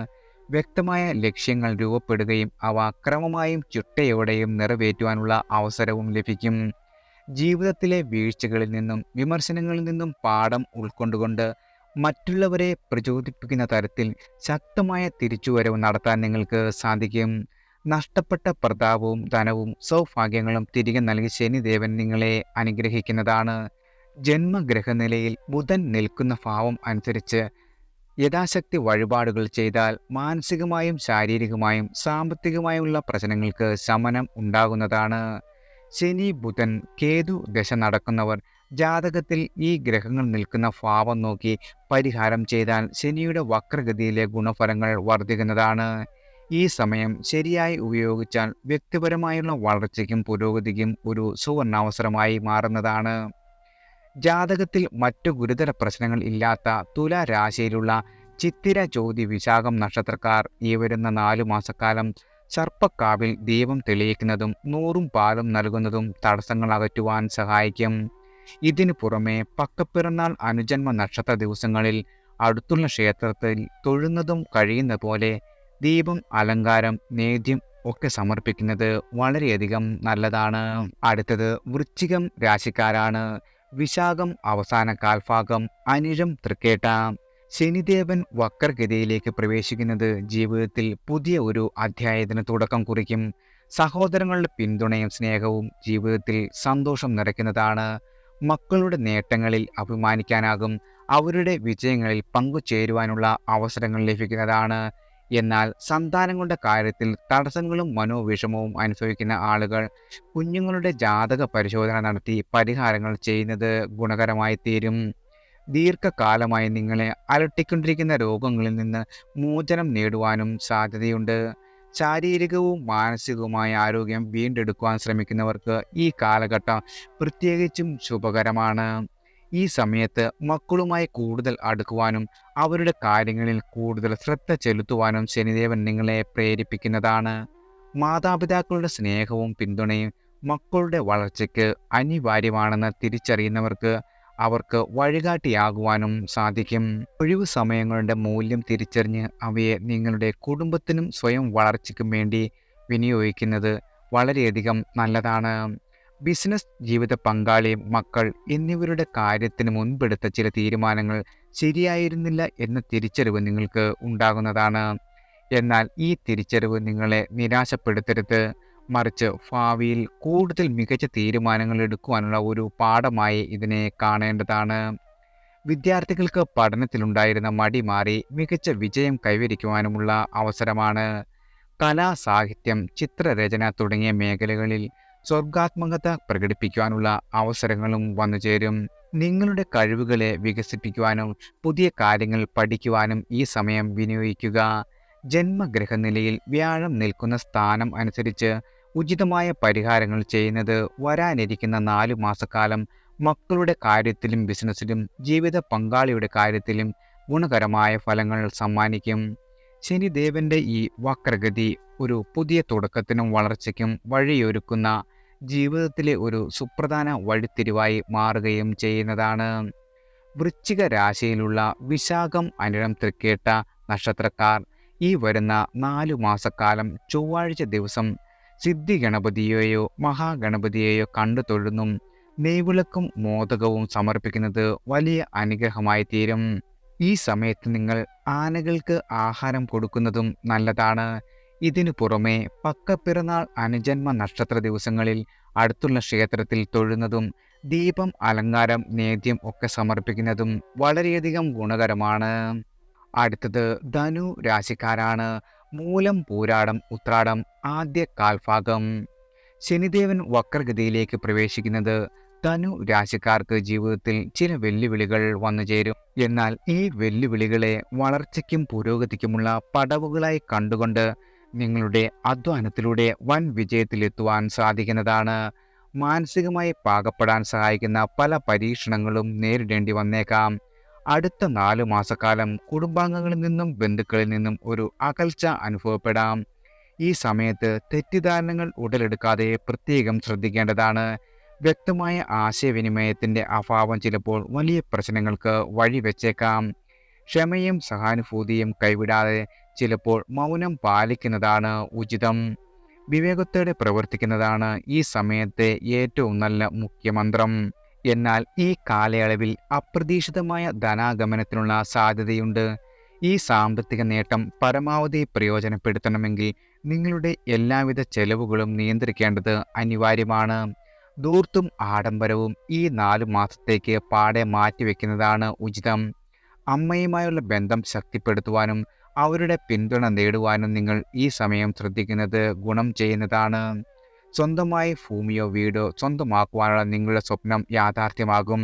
വ്യക്തമായ ലക്ഷ്യങ്ങൾ രൂപപ്പെടുകയും അവ ക്രമമായും ചിട്ടയോടെയും നിറവേറ്റുവാനുള്ള അവസരവും ലഭിക്കും. ജീവിതത്തിലെ വീഴ്ചകളിൽ നിന്നും വിമർശനങ്ങളിൽ നിന്നും പാഠം ഉൾക്കൊണ്ടുകൊണ്ട് മറ്റുള്ളവരെ പ്രചോദിപ്പിക്കുന്ന തരത്തിൽ ശക്തമായ തിരിച്ചുവരവ് നടത്താൻ നിങ്ങൾക്ക് സാധിക്കും. നഷ്ടപ്പെട്ട പ്രതാപവും ധനവും സൗഭാഗ്യങ്ങളും തിരികെ നൽകി ശനിദേവൻ നിങ്ങളെ അനുഗ്രഹിക്കുന്നതാണ്. ജന്മഗ്രഹനിലയിൽ ബുധൻ നിൽക്കുന്ന ഭാവം അനുസരിച്ച് യഥാശക്തി വഴിപാടുകൾ ചെയ്താൽ മാനസികമായും ശാരീരികമായും സാമ്പത്തികമായുമുള്ള പ്രശ്നങ്ങൾക്ക് ശമനം ഉണ്ടാകുന്നതാണ്. ശനി, ബുധൻ, കേതു ദശ നടക്കുന്നവർ ജാതകത്തിൽ ഈ ഗ്രഹങ്ങൾ നിൽക്കുന്ന ഭാവം നോക്കി പരിഹാരം ചെയ്താൽ ശനിയുടെ വക്രഗതിയിലെ ഗുണഫലങ്ങൾ വർദ്ധിക്കുന്നതാണ്. ഈ സമയം ശരിയായി ഉപയോഗിച്ചാൽ വ്യക്തിപരമായുള്ള വളർച്ചയ്ക്കും പുരോഗതിക്കും ഒരു സുവർണാവസരമായി മാറുന്നതാണ്. ജാതകത്തിൽ മറ്റു ഗുരുതര പ്രശ്നങ്ങൾ ഇല്ലാത്ത തുലാ രാശിയിലുള്ള ചിത്തിര, ചോതി, വിശാഖം നക്ഷത്രക്കാർ ഈ വരുന്ന 4 മാസക്കാലം സർപ്പക്കാവിൽ ദീപം തെളിയിക്കുന്നതും 100 പാലും നൽകുന്നതും തടസ്സങ്ങൾ അകറ്റുവാൻ സഹായിക്കും. ഇതിനു പുറമെ പക്കപ്പിറന്നാൾ അനുജന്മ നക്ഷത്ര ദിവസങ്ങളിൽ അടുത്തുള്ള ക്ഷേത്രത്തിൽ തൊഴുന്നതും കഴിയുന്ന പോലെ ദീപം, അലങ്കാരം, നേദ്യം ഒക്കെ സമർപ്പിക്കുന്നത് വളരെയധികം നല്ലതാണ്. അടുത്തത് വൃശ്ചികം രാശിക്കാരാണ്. വിശാഖം അവസാന കാൽഭാഗം, അനിഴം തൃക്കേട്ട. ശനിദേവൻ വക്രഗതിയിലേക്ക് പ്രവേശിക്കുന്നത് ജീവിതത്തിൽ പുതിയ ഒരു അധ്യായത്തിന് തുടക്കം കുറിക്കും. സഹോദരങ്ങളുടെ പിന്തുണയും സ്നേഹവും ജീവിതത്തിൽ സന്തോഷം നിറയ്ക്കുന്നതാണ്. മക്കളുടെ നേട്ടങ്ങളിൽ അഭിമാനിക്കാനാകും. അവരുടെ വിജയങ്ങളിൽ പങ്കുചേരുവാനുള്ള അവസരങ്ങൾ ലഭിക്കുന്നതാണ്. എന്നാൽ സന്താനങ്ങളുടെ കാര്യത്തിൽ തടസ്സങ്ങളും മനോവിഷമവും അനുഭവിക്കുന്ന ആളുകൾ കുഞ്ഞുങ്ങളുടെ ജാതക പരിശോധന നടത്തി പരിഹാരങ്ങൾ ചെയ്യുന്നത് ഗുണകരമായി തീരും. ദീർഘകാലമായി നിങ്ങളെ അലട്ടിക്കൊണ്ടിരിക്കുന്ന രോഗങ്ങളിൽ നിന്ന് മോചനം നേടുവാനും സാധ്യതയുണ്ട്. ശാരീരികവും മാനസികവുമായ ആരോഗ്യം വീണ്ടെടുക്കുവാൻ ശ്രമിക്കുന്നവർക്ക് ഈ കാലഘട്ടം പ്രത്യേകിച്ചും ശുഭകരമാണ്. ഈ സമയത്ത് മക്കളുമായി കൂടുതൽ അടുക്കുവാനും അവരുടെ കാര്യങ്ങളിൽ കൂടുതൽ ശ്രദ്ധ ചെലുത്തുവാനും ശനിദേവൻ നിങ്ങളെ പ്രേരിപ്പിക്കുന്നതാണ്. മാതാപിതാക്കളുടെ സ്നേഹവും പിന്തുണയും മക്കളുടെ വളർച്ചയ്ക്ക് അനിവാര്യമാണെന്ന് തിരിച്ചറിയുന്നവർക്ക് അവർക്ക് വഴികാട്ടിയാകുവാനും സാധിക്കും. ഒഴിവു സമയങ്ങളുടെ മൂല്യം തിരിച്ചറിഞ്ഞ് അവയെ നിങ്ങളുടെ കുടുംബത്തിനും സ്വയം വളർച്ചയ്ക്കും വേണ്ടി വിനിയോഗിക്കുന്നത് വളരെയധികം നല്ലതാണ്. ബിസിനസ്, ജീവിത പങ്കാളി, മക്കൾ എന്നിവരുടെ കാര്യത്തിന് മുൻപെടുത്ത ചില തീരുമാനങ്ങൾ ശരിയായിരുന്നില്ല എന്ന തിരിച്ചറിവ് നിങ്ങൾക്ക് ഉണ്ടാകുന്നതാണ്. എന്നാൽ ഈ തിരിച്ചറിവ് നിങ്ങളെ നിരാശപ്പെടുത്തരുത്. മറിച്ച് ഭാവിയിൽ കൂടുതൽ മികച്ച തീരുമാനങ്ങൾ എടുക്കുവാനുള്ള ഒരു പാഠമായി ഇതിനെ കാണേണ്ടതാണ്. വിദ്യാർത്ഥികൾക്ക് പഠനത്തിലുണ്ടായിരുന്ന മടി മാറി മികച്ച വിജയം കൈവരിക്കുവാനുമുള്ള അവസരമാണ്. കല, സാഹിത്യം, ചിത്രരചന തുടങ്ങിയ മേഖലകളിൽ സർഗ്ഗാത്മകത പ്രകടിപ്പിക്കുവാനുള്ള അവസരങ്ങളും വന്നുചേരും. നിങ്ങളുടെ കഴിവുകളെ വികസിപ്പിക്കുവാനും പുതിയ കാര്യങ്ങൾ പഠിക്കുവാനും ഈ സമയം വിനിയോഗിക്കുക. ജന്മഗ്രഹനിലയിൽ വ്യാഴം നിൽക്കുന്ന സ്ഥാനം അനുസരിച്ച് ഉചിതമായ പരിഹാരങ്ങൾ ചെയ്യുന്നത് വരാനിരിക്കുന്ന 4 മാസക്കാലം മക്കളുടെ കാര്യത്തിലും ബിസിനസ്സിലും ജീവിത പങ്കാളിയുടെ കാര്യത്തിലും ഗുണകരമായ ഫലങ്ങൾ സമ്മാനിക്കും. ശനിദേവന്റെ ഈ വക്രഗതി ഒരു പുതിയ തുടക്കത്തിനും വളർച്ചയ്ക്കും വഴിയൊരുക്കുന്ന ജീവിതത്തിലെ ഒരു സുപ്രധാന വഴിത്തിരിവായി മാറുകയും ചെയ്യുന്നതാണ്. വൃശ്ചിക രാശിയിലുള്ള വിശാഖം, അനിഴം, തൃക്കേട്ട നക്ഷത്രക്കാർ ഈ വരുന്ന 4 മാസക്കാലം ചൊവ്വാഴ്ച ദിവസം സിദ്ധി ഗണപതിയെയോ മഹാഗണപതിയെയോ കണ്ടു തൊഴുന്നും നെയ്വിളക്കും മോദകവും സമർപ്പിക്കുന്നത് വലിയ അനുഗ്രഹമായി തീരും. ഈ സമയത്ത് നിങ്ങൾ ആനകൾക്ക് ആഹാരം കൊടുക്കുന്നതും നല്ലതാണ്. ഇതിനു പുറമെ പക്കപ്പിറന്നാൾ, അനുജന്മ നക്ഷത്ര ദിവസങ്ങളിൽ അടുത്തുള്ള ക്ഷേത്രത്തിൽ തൊഴുന്നതും ദീപം, അലങ്കാരം, നേദ്യം ഒക്കെ സമർപ്പിക്കുന്നതും വളരെയധികം ഗുണകരമാണ്. അടുത്തത് ധനു രാശിക്കാരാണ്. മൂലം, പൂരാടം, ഉത്രാടം ആദ്യ കാൽഭാഗം. ശനിദേവൻ വക്രഗതിയിലേക്ക് പ്രവേശിക്കുന്നത് ധനു രാശിക്കാർക്ക് ജീവിതത്തിൽ ചില വെല്ലുവിളികൾ വന്നുചേരും. എന്നാൽ ഈ വെല്ലുവിളികളെ വളർച്ചയ്ക്കും പുരോഗതിക്കുമുള്ള പടവുകളായി കണ്ടുകൊണ്ട് നിങ്ങളുടെ അധ്വാനത്തിലൂടെ വൻ വിജയത്തിലെത്തുവാൻ സാധിക്കുന്നതാണ്. മാനസികമായി പാകപ്പെടാൻ സഹായിക്കുന്ന പല പരീക്ഷണങ്ങളും നേരിടേണ്ടി വന്നേക്കാം. അടുത്ത 4 മാസക്കാലം കുടുംബാംഗങ്ങളിൽ നിന്നും ബന്ധുക്കളിൽ നിന്നും ഒരു അകൽച്ച അനുഭവപ്പെടാം. ഈ സമയത്ത് തെറ്റിദ്ധാരണകൾ ഉടലെടുക്കാതെ പ്രത്യേകം ശ്രദ്ധിക്കേണ്ടതാണ്. വ്യക്തമായ ആശയവിനിമയത്തിൻ്റെ അഭാവം ചിലപ്പോൾ വലിയ പ്രശ്നങ്ങൾക്ക് വഴിവെച്ചേക്കാം. ക്ഷമയും സഹാനുഭൂതിയും കൈവിടാതെ ചിലപ്പോൾ മൗനം പാലിക്കുന്നതാണ് ഉചിതം. വിവേകത്തോടെ പ്രവർത്തിക്കുന്നതാണ് ഈ സമയത്തെ ഏറ്റവും നല്ല മുഖ്യമന്ത്രം. എന്നാൽ ഈ കാലയളവിൽ അപ്രതീക്ഷിതമായ ധനാഗമനത്തിനുള്ള സാധ്യതയുണ്ട്. ഈ സാമ്പത്തിക നേട്ടം പരമാവധി പ്രയോജനപ്പെടുത്തണമെങ്കിൽ നിങ്ങളുടെ എല്ലാവിധ ചെലവുകളും നിയന്ത്രിക്കേണ്ടത് അനിവാര്യമാണ്. ധൂർത്തും ആഡംബരവും ഈ 4 മാസത്തേക്ക് പാടെ മാറ്റിവെക്കുന്നതാണ് ഉചിതം. അമ്മയുമായുള്ള ബന്ധം ശക്തിപ്പെടുത്തുവാനും അവരുടെ പിന്തുണ നേടുവാനും നിങ്ങൾ ഈ സമയം ശ്രദ്ധിക്കുന്നത് ഗുണം ചെയ്യുന്നതാണ്. സ്വന്തമായി ഭൂമിയോ വീടോ സ്വന്തമാക്കുവാനുള്ള നിങ്ങളുടെ സ്വപ്നം യാഥാർത്ഥ്യമാകും.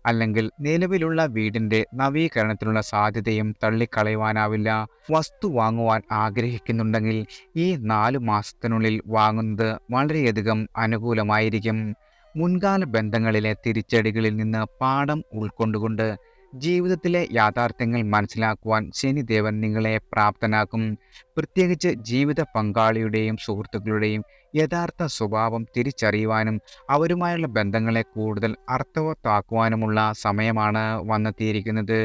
അല്ലെങ്കിൽ നിലവിലുള്ള വീടിൻ്റെ നവീകരണത്തിനുള്ള സാധ്യതയും തള്ളിക്കളയുവാനാവില്ല. വസ്തു വാങ്ങുവാൻ ആഗ്രഹിക്കുന്നുണ്ടെങ്കിൽ ഈ 4 മാസത്തിനുള്ളിൽ വാങ്ങുന്നത് വളരെയധികം അനുകൂലമായിരിക്കും. മുൻകാല ബന്ധങ്ങളിലെ തിരിച്ചടികളിൽ നിന്ന് പാഠം ഉൾക്കൊണ്ടുകൊണ്ട് ജീവിതത്തിലെ യാഥാർത്ഥ്യങ്ങൾ മനസ്സിലാക്കുവാൻ ശനിദേവൻ നിങ്ങളെ പ്രാപ്തനാക്കും. പ്രത്യേകിച്ച് ജീവിത പങ്കാളിയുടെയും സുഹൃത്തുക്കളുടെയും യഥാർത്ഥ സ്വഭാവം തിരിച്ചറിയുവാനും അവരുമായുള്ള ബന്ധങ്ങളെ കൂടുതൽ അർത്ഥവത്താക്കുവാനുമുള്ള സമയമാണ് വന്നെത്തിയിരിക്കുന്നത്.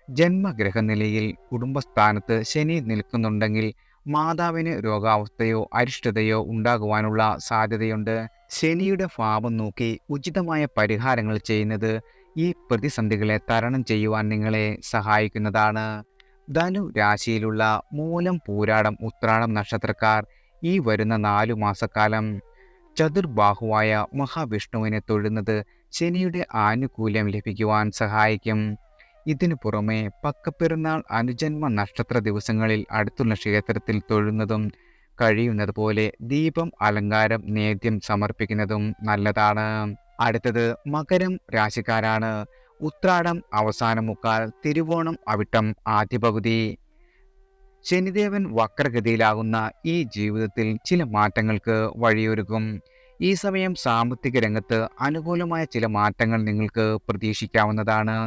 ജന്മഗ്രഹനിലയിൽ കുടുംബസ്ഥാനത്ത് ശനി നിൽക്കുന്നുണ്ടെങ്കിൽ മാതാവിന് രോഗാവസ്ഥയോ അരിഷ്ടതയോ ഉണ്ടാകുവാനുള്ള സാധ്യതയുണ്ട്. ശനിയുടെ ഭാവം നോക്കി ഉചിതമായ പരിഹാരങ്ങൾ ചെയ്യുന്നത് ഈ പ്രതിസന്ധികളെ തരണം ചെയ്യുവാൻ നിങ്ങളെ സഹായിക്കുന്നതാണ്. ധനു രാശിയിലുള്ള മൂലം, പൂരാടം, ഉത്രാടം നക്ഷത്രക്കാർ ഈ വരുന്ന 4 മാസക്കാലം ചതുർബാഹുവായ മഹാവിഷ്ണുവിനെ തൊഴുന്നത് ശനിയുടെ ആനുകൂല്യം ലഭിക്കുവാൻ സഹായിക്കും. ഇതിനു പുറമെ പക്കപ്പിറന്നാൾ, അനുജന്മ നക്ഷത്ര ദിവസങ്ങളിൽ അടുത്തുള്ള ക്ഷേത്രത്തിൽ തൊഴുന്നതും കഴിയുന്നത് പോലെ ദീപം, അലങ്കാരം, നേദ്യം സമർപ്പിക്കുന്നതും നല്ലതാണ്. അടുത്തത് മകരം രാശിക്കാരാണ്. ഉത്രാടം അവസാന മുക്കാൽ, തിരുവോണം, അവിട്ടം ആദ്യ പകുതി. ശനിദേവൻ വക്രഗതിയിലാകുന്ന ഈ ജീവിതത്തിൽ ചില മാറ്റങ്ങൾക്ക് വഴിയൊരുക്കും. ഈ സമയം സാമ്പത്തിക രംഗത്ത് അനുകൂലമായ ചില മാറ്റങ്ങൾ നിങ്ങൾക്ക് പ്രതീക്ഷിക്കാവുന്നതാണ്.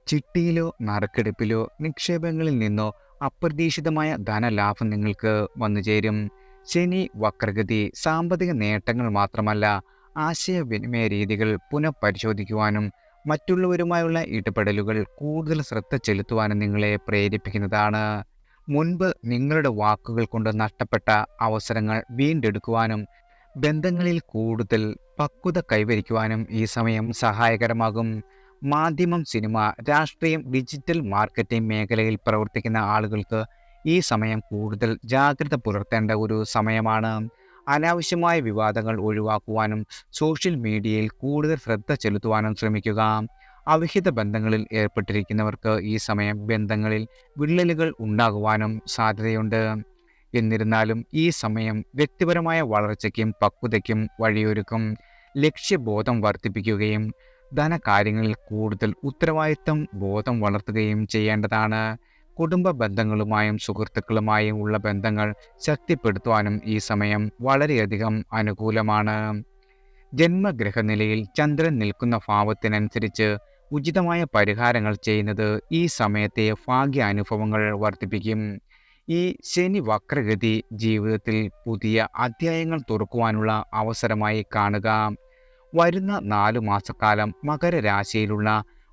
ചിട്ടിയിലോ നറുക്കെടുപ്പിലോ നിക്ഷേപങ്ങളിൽ നിന്നോ അപ്രതീക്ഷിതമായ ധനലാഭം നിങ്ങൾക്ക് വന്നുചേരും. ശനി വക്രഗതി സാമ്പത്തിക നേട്ടങ്ങൾ മാത്രമല്ല, ആശയവിനിമയ രീതികൾ പുനഃപരിശോധിക്കുവാനും മറ്റുള്ളവരുമായുള്ള ഇടപെടലുകൾ കൂടുതൽ ശ്രദ്ധ ചെലുത്തുവാനും നിങ്ങളെ പ്രേരിപ്പിക്കുന്നതാണ്. മുൻപ് നിങ്ങളുടെ വാക്കുകൾ കൊണ്ട് നഷ്ടപ്പെട്ട അവസരങ്ങൾ വീണ്ടെടുക്കുവാനും ബന്ധങ്ങളിൽ കൂടുതൽ പക്വത കൈവരിക്കുവാനും ഈ സമയം സഹായകരമാകും. മാധ്യമം, സിനിമ, രാഷ്ട്രീയം, ഡിജിറ്റൽ മാർക്കറ്റിംഗ് മേഖലയിൽ പ്രവർത്തിക്കുന്ന ആളുകൾക്ക് ഈ സമയം കൂടുതൽ ജാഗ്രത പുലർത്തേണ്ട ഒരു സമയമാണ്. അനാവശ്യമായ വിവാദങ്ങൾ ഒഴിവാക്കുവാനും സോഷ്യൽ മീഡിയയിൽ കൂടുതൽ ശ്രദ്ധ ചെലുത്തുവാനും ശ്രമിക്കുക. അവിഹിത ബന്ധങ്ങളിൽ ഏർപ്പെട്ടിരിക്കുന്നവർക്ക് ഈ സമയം ബന്ധങ്ങളിൽ വിള്ളലുകൾ ഉണ്ടാകുവാനും സാധ്യതയുണ്ട്. എന്നിരുന്നാലും ഈ സമയം വ്യക്തിപരമായ വളർച്ചയ്ക്കും പക്വതയ്ക്കും വഴിയൊരുക്കും. ലക്ഷ്യബോധം വർദ്ധിപ്പിക്കുകയും ധനകാര്യങ്ങളിൽ കൂടുതൽ ഉത്തരവാദിത്തം ബോധം വളർത്തുകയും ചെയ്യേണ്ടതാണ്. കുടുംബ ബന്ധങ്ങളുമായും സുഹൃത്തുക്കളുമായും ഉള്ള ബന്ധങ്ങൾ ശക്തിപ്പെടുത്തുവാനും ഈ സമയം വളരെയധികം അനുകൂലമാണ്. ജന്മഗ്രഹനിലയിൽ ചന്ദ്രൻ നിൽക്കുന്ന ഭാവത്തിനനുസരിച്ച് ഉചിതമായ പരിഹാരങ്ങൾ ചെയ്യുന്നത് ഈ സമയത്തെ ഭാഗ്യ അനുഭവങ്ങൾ വർദ്ധിപ്പിക്കും. ഈ ശനി വക്രഗതി ജീവിതത്തിൽ പുതിയ അധ്യായങ്ങൾ തുറക്കുവാനുള്ള അവസരമായി കാണുക. വരുന്ന 4 മാസക്കാലം മകരരാശിയിലുള്ള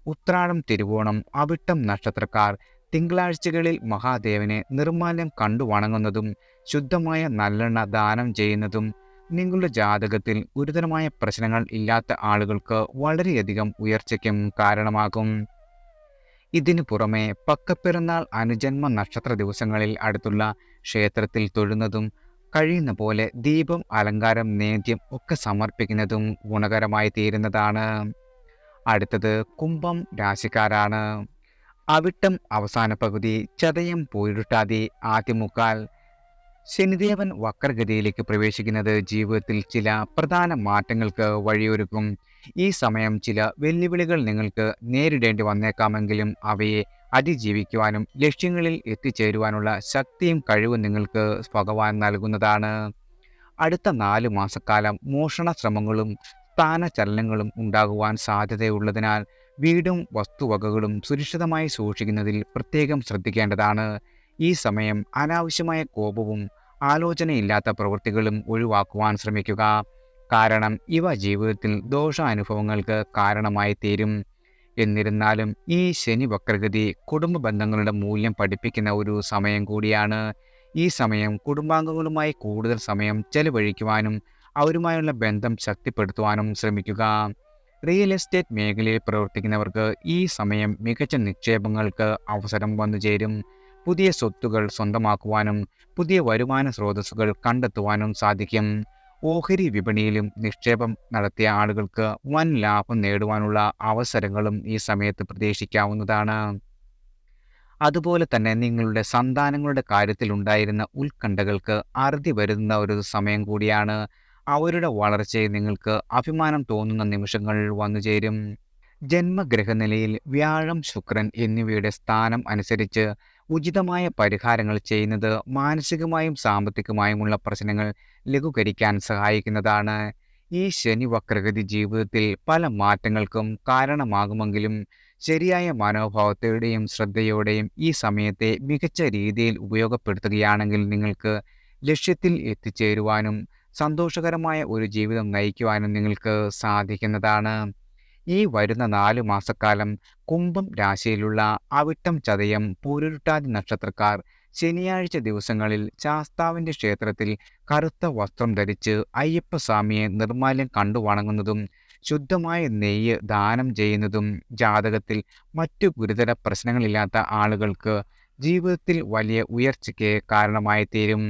ഉത്രാടം, തിരുവോണം, അവിട്ടം നക്ഷത്രക്കാർ തിങ്കളാഴ്ചകളിൽ മഹാദേവനെ നിർമ്മാല്യം കണ്ടു വണങ്ങുന്നതും ശുദ്ധമായ നല്ലെണ്ണ ദാനം ചെയ്യുന്നതും നിങ്ങളുടെ ജാതകത്തിൽ ഗുരുതരമായ പ്രശ്നങ്ങൾ ഇല്ലാത്ത ആളുകൾക്ക് വളരെയധികം ഉയർച്ചയ്ക്കും കാരണമാകും. ഇതിനു പുറമെ പക്കപ്പിറന്നാൾ, അനുജന്മ നക്ഷത്ര ദിവസങ്ങളിൽ അടുത്തുള്ള ക്ഷേത്രത്തിൽ തൊഴുന്നതും കഴിയുന്ന പോലെ ദീപം, അലങ്കാരം, നേദ്യം ഒക്കെ സമർപ്പിക്കുന്നതും ഗുണകരമായി തീരുന്നതാണ്. അടുത്തത് കുംഭം രാശിക്കാരാണ്. അവിട്ടം അവസാന പകുതി, ചതയം പൂരുട്ടാതി ആദ്യമുക്കാൽ. ശനിദേവൻ വക്രഗതിയിലേക്ക് പ്രവേശിക്കുന്നത് ജീവിതത്തിൽ ചില പ്രധാന മാറ്റങ്ങൾക്ക് വഴിയൊരുക്കും. ഈ സമയം ചില വെല്ലുവിളികൾ നിങ്ങൾക്ക് നേരിടേണ്ടി വന്നേക്കാമെങ്കിലും അവയെ അതിജീവിക്കുവാനും ലക്ഷ്യങ്ങളിൽ എത്തിച്ചേരുവാനുള്ള ശക്തിയും കഴിവും നിങ്ങൾക്ക് ഭഗവാൻ നൽകുന്നതാണ്. അടുത്ത 4 മാസക്കാലം മോഷണ ശ്രമങ്ങളും സ്ഥാനചലനങ്ങളും ഉണ്ടാകുവാൻ സാധ്യതയുള്ളതിനാൽ വീടും വസ്തുവകകളും സുരക്ഷിതമായി സൂക്ഷിക്കുന്നതിൽ പ്രത്യേകം ശ്രദ്ധിക്കേണ്ടതാണ്. ഈ സമയം അനാവശ്യമായ കോപവും ആലോചനയില്ലാത്ത പ്രവൃത്തികളും ഒഴിവാക്കുവാൻ ശ്രമിക്കുക. കാരണം ഇവ ജീവിതത്തിൽ ദോഷാനുഭവങ്ങൾക്ക് കാരണമായി തീരും. എന്നിരുന്നാലും ഈ ശനി വക്രഗതി കുടുംബ ബന്ധങ്ങളുടെ മൂല്യം പഠിപ്പിക്കുന്ന ഒരു സമയം കൂടിയാണ്. ഈ സമയം കുടുംബാംഗങ്ങളുമായി കൂടുതൽ സമയം ചെലവഴിക്കുവാനും അവരുമായുള്ള ബന്ധം ശക്തിപ്പെടുത്തുവാനും ശ്രമിക്കുക. റിയൽ എസ്റ്റേറ്റ് മേഖലയിൽ പ്രവർത്തിക്കുന്നവർക്ക് ഈ സമയം മികച്ച നിക്ഷേപങ്ങൾക്ക് അവസരം വന്നുചേരും. പുതിയ സ്വത്തുകൾ സ്വന്തമാക്കുവാനും പുതിയ വരുമാന സ്രോതസ്സുകൾ കണ്ടെത്തുവാനും സാധിക്കും. ഓഹരി വിപണിയിലും നിക്ഷേപം നടത്തിയ ആളുകൾക്ക് വൻ ലാഭം നേടുവാനുള്ള അവസരങ്ങളും ഈ സമയത്ത് പ്രതീക്ഷിക്കാവുന്നതാണ്. അതുപോലെ തന്നെ നിങ്ങളുടെ സന്താനങ്ങളുടെ കാര്യത്തിലുണ്ടായിരുന്ന ഉത്കണ്ഠകൾക്ക് അറുതി വരുന്ന ഒരു സമയം കൂടിയാണ്. അവരുടെ വളർച്ചയിൽ നിങ്ങൾക്ക് അഭിമാനം തോന്നുന്ന നിമിഷങ്ങൾ വന്നുചേരും. ജന്മഗ്രഹനിലയിൽ വ്യാഴം, ശുക്രൻ എന്നിവയുടെ സ്ഥാനം അനുസരിച്ച് ഉചിതമായ പരിഹാരങ്ങൾ ചെയ്യുന്നത് മാനസികമായും സാമ്പത്തികമായുമുള്ള പ്രശ്നങ്ങൾ ലഘൂകരിക്കാൻ സഹായിക്കുന്നതാണ്. ഈ ശനി വക്രഗതി ജീവിതത്തിൽ പല മാറ്റങ്ങൾക്കും കാരണമാകുമെങ്കിലും ശരിയായ മനോഭാവത്തോടെയും ശ്രദ്ധയോടെയും ഈ സമയത്തെ മികച്ച രീതിയിൽ ഉപയോഗപ്പെടുത്തുകയാണെങ്കിൽ നിങ്ങൾക്ക് ലക്ഷ്യത്തിൽ എത്തിച്ചേരുവാനും സന്തോഷകരമായ ഒരു ജീവിതം നയിക്കുവാനും നിങ്ങൾക്ക് സാധിക്കുന്നതാണ്. ഈ വരുന്ന 4 മാസക്കാലം കുംഭം രാശിയിലുള്ള അവിട്ടം, ചതയം, പൂരുരുട്ടാതി നക്ഷത്രക്കാർ ശനിയാഴ്ച ദിവസങ്ങളിൽ ശാസ്താവിൻ്റെ ക്ഷേത്രത്തിൽ കറുത്ത വസ്ത്രം ധരിച്ച് അയ്യപ്പസ്വാമിയെ നിർമ്മാല്യം കണ്ടു വണങ്ങുന്നതും ശുദ്ധമായ നെയ്യ് ദാനം ചെയ്യുന്നതും ജാതകത്തിൽ മറ്റു ഗുരുതര പ്രശ്നങ്ങളില്ലാത്ത ആളുകൾക്ക് ജീവിതത്തിൽ വലിയ ഉയർച്ചയ്ക്ക് കാരണമായി തീരും.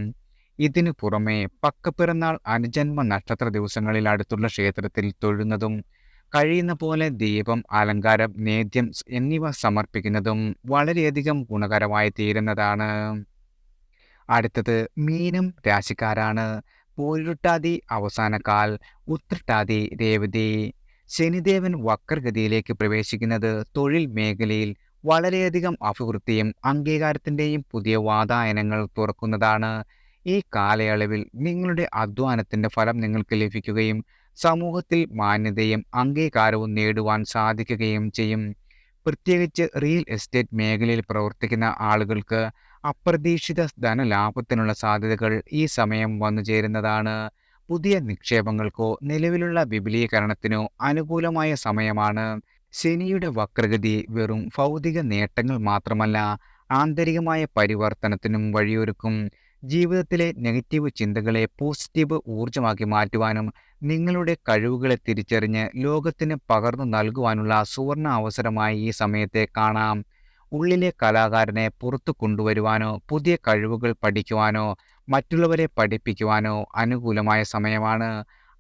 ഇതിനു പുറമെ പക്കപ്പിറന്നാൾ, അനുജന്മ നക്ഷത്ര ദിവസങ്ങളിൽ അടുത്തുള്ള ക്ഷേത്രത്തിൽ തൊഴുന്നതും കഴിയുന്ന പോലെ ദീപം, അലങ്കാരം, നേദ്യം എന്നിവ സമർപ്പിക്കുന്നതും വളരെയധികം ഗുണകരമായി തീരുന്നതാണ്. അടുത്തത് മീനം രാശിക്കാരാണ്. പൂരുരുട്ടാതി അവസാനക്കാൽ, ഉത്രട്ടാതി, രേവതി. ശനിദേവൻ വക്രഗതിയിലേക്ക് പ്രവേശിക്കുന്നത് തൊഴിൽ മേഖലയിൽ വളരെയധികം അഭിവൃദ്ധിയും അംഗീകാരത്തിൻ്റെയും പുതിയ വാതായനങ്ങൾ തുറക്കുന്നതാണ്. ഈ കാലയളവിൽ നിങ്ങളുടെ അധ്വാനത്തിൻ്റെ ഫലം നിങ്ങൾക്ക് ലഭിക്കുകയും സമൂഹത്തിൽ മാന്യതയും അംഗീകാരവും നേടുവാൻ സാധിക്കുകയും ചെയ്യും. പ്രത്യേകിച്ച് റിയൽ എസ്റ്റേറ്റ് മേഖലയിൽ പ്രവർത്തിക്കുന്ന ആളുകൾക്ക് അപ്രതീക്ഷിത ധനലാഭത്തിനുള്ള സാധ്യതകൾ ഈ സമയം വന്നുചേരുന്നതാണ്. പുതിയ നിക്ഷേപങ്ങൾക്കോ നിലവിലുള്ള വിപുലീകരണത്തിനോ അനുകൂലമായ സമയമാണ്. ശനിയുടെ വക്രഗതി വെറും ഭൗതിക നേട്ടങ്ങൾ മാത്രമല്ല, ആന്തരികമായ പരിവർത്തനത്തിനും വഴിയൊരുക്കും. ജീവിതത്തിലെ നെഗറ്റീവ് ചിന്തകളെ പോസിറ്റീവ് ഊർജ്ജമാക്കി മാറ്റുവാനും നിങ്ങളുടെ കഴിവുകളെ തിരിച്ചറിഞ്ഞ് ലോകത്തിന് പകർന്നു നൽകുവാനുള്ള സുവർണ അവസരമായി ഈ സമയത്തെ കാണാം. ഉള്ളിലെ കലാകാരനെ പുറത്തു കൊണ്ടുവരുവാനോ പുതിയ കഴിവുകൾ പഠിക്കുവാനോ മറ്റുള്ളവരെ പഠിപ്പിക്കുവാനോ അനുകൂലമായ സമയമാണ്.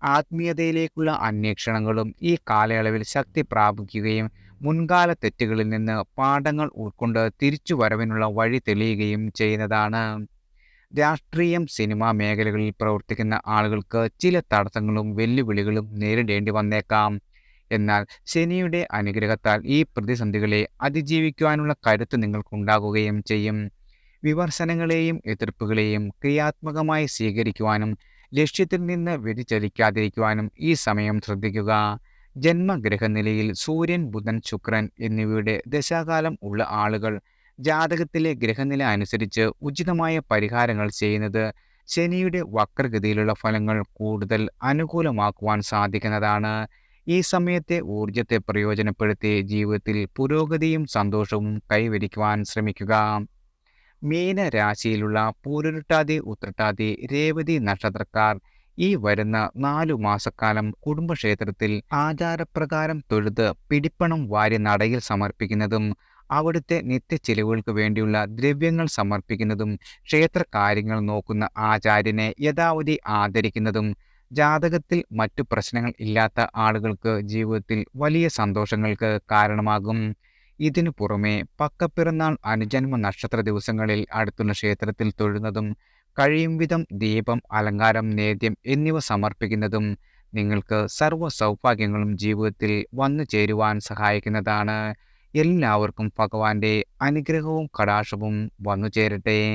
ആത്മീയതയിലേക്കുള്ള അന്വേഷണങ്ങളും ഈ കാലയളവിൽ ശക്തി പ്രാപിക്കുകയും മുൻകാല തെറ്റുകളിൽ നിന്ന് പാഠങ്ങൾ ഉൾക്കൊണ്ട് തിരിച്ചുവരവിനുള്ള വഴി തെളിയുകയും ചെയ്യുന്നതാണ്. രാഷ്ട്രീയം, സിനിമാ മേഖലകളിൽ പ്രവർത്തിക്കുന്ന ആളുകൾക്ക് ചില തടസ്സങ്ങളും വെല്ലുവിളികളും നേരിടേണ്ടി വന്നേക്കാം. എന്നാൽ ശനിയുടെ അനുഗ്രഹത്താൽ ഈ പ്രതിസന്ധികളെ അതിജീവിക്കുവാനുള്ള കരുത്ത് നിങ്ങൾക്കുണ്ടാകുകയും ചെയ്യും. വിമർശനങ്ങളെയും എതിർപ്പുകളെയും ക്രിയാത്മകമായി സ്വീകരിക്കുവാനും ലക്ഷ്യത്തിൽ നിന്ന് വ്യതിചലിക്കാതിരിക്കുവാനും ഈ സമയം ശ്രദ്ധിക്കുക. ജന്മഗ്രഹനിലയിൽ സൂര്യൻ, ബുധൻ, ശുക്രൻ എന്നിവയുടെ ദശാകാലം ഉള്ള ആളുകൾ ജാതകത്തിലെ ഗ്രഹനില അനുസരിച്ച് ഉചിതമായ പരിഹാരങ്ങൾ ചെയ്യുന്നത് ശനിയുടെ വക്രഗതിയിലുള്ള ഫലങ്ങൾ കൂടുതൽ അനുകൂലമാക്കുവാൻ സാധിക്കുന്നതാണ്. ഈ സമയത്തെ ഊർജത്തെ പ്രയോജനപ്പെടുത്തി ജീവിതത്തിൽ പുരോഗതിയും സന്തോഷവും കൈവരിക്കുവാൻ ശ്രമിക്കുക. മീനരാശിയിലുള്ള പൂരുരുട്ടാതി, ഉത്രട്ടാതി, രേവതി നക്ഷത്രക്കാർ ഈ വരുന്ന 4 മാസക്കാലം കുടുംബക്ഷേത്രത്തിൽ ആചാരപ്രകാരം തൊഴുത് പിടിപ്പണം വാരി നടയിൽ സമർപ്പിക്കുന്നതും അവിടുത്തെ നിത്യചെലവുകൾക്ക് വേണ്ടിയുള്ള ദ്രവ്യങ്ങൾ സമർപ്പിക്കുന്നതും ക്ഷേത്ര കാര്യങ്ങൾ നോക്കുന്ന ആചാര്യനെ യഥാവധി ആദരിക്കുന്നതും ജാതകത്തിൽ മറ്റു പ്രശ്നങ്ങൾ ഇല്ലാത്ത ആളുകൾക്ക് ജീവിതത്തിൽ വലിയ സന്തോഷങ്ങൾക്ക് കാരണമാകും. ഇതിനു പുറമെ പക്കപ്പിറന്നാൾ, അനുജന്മ നക്ഷത്ര ദിവസങ്ങളിൽ അടുത്തുള്ള ക്ഷേത്രത്തിൽ തൊഴുന്നതും കഴിയും വിധം ദീപം, അലങ്കാരം, നേദ്യം എന്നിവ സമർപ്പിക്കുന്നതും നിങ്ങൾക്ക് സർവ്വ സൗഭാഗ്യങ്ങളും ജീവിതത്തിൽ വന്നു ചേരുവാൻ സഹായിക്കുന്നതാണ്. എല്ലാവർക്കും ഭഗവാന്റെ അനുഗ്രഹവും കടാക്ഷവും വന്നു ചേരട്ടെ.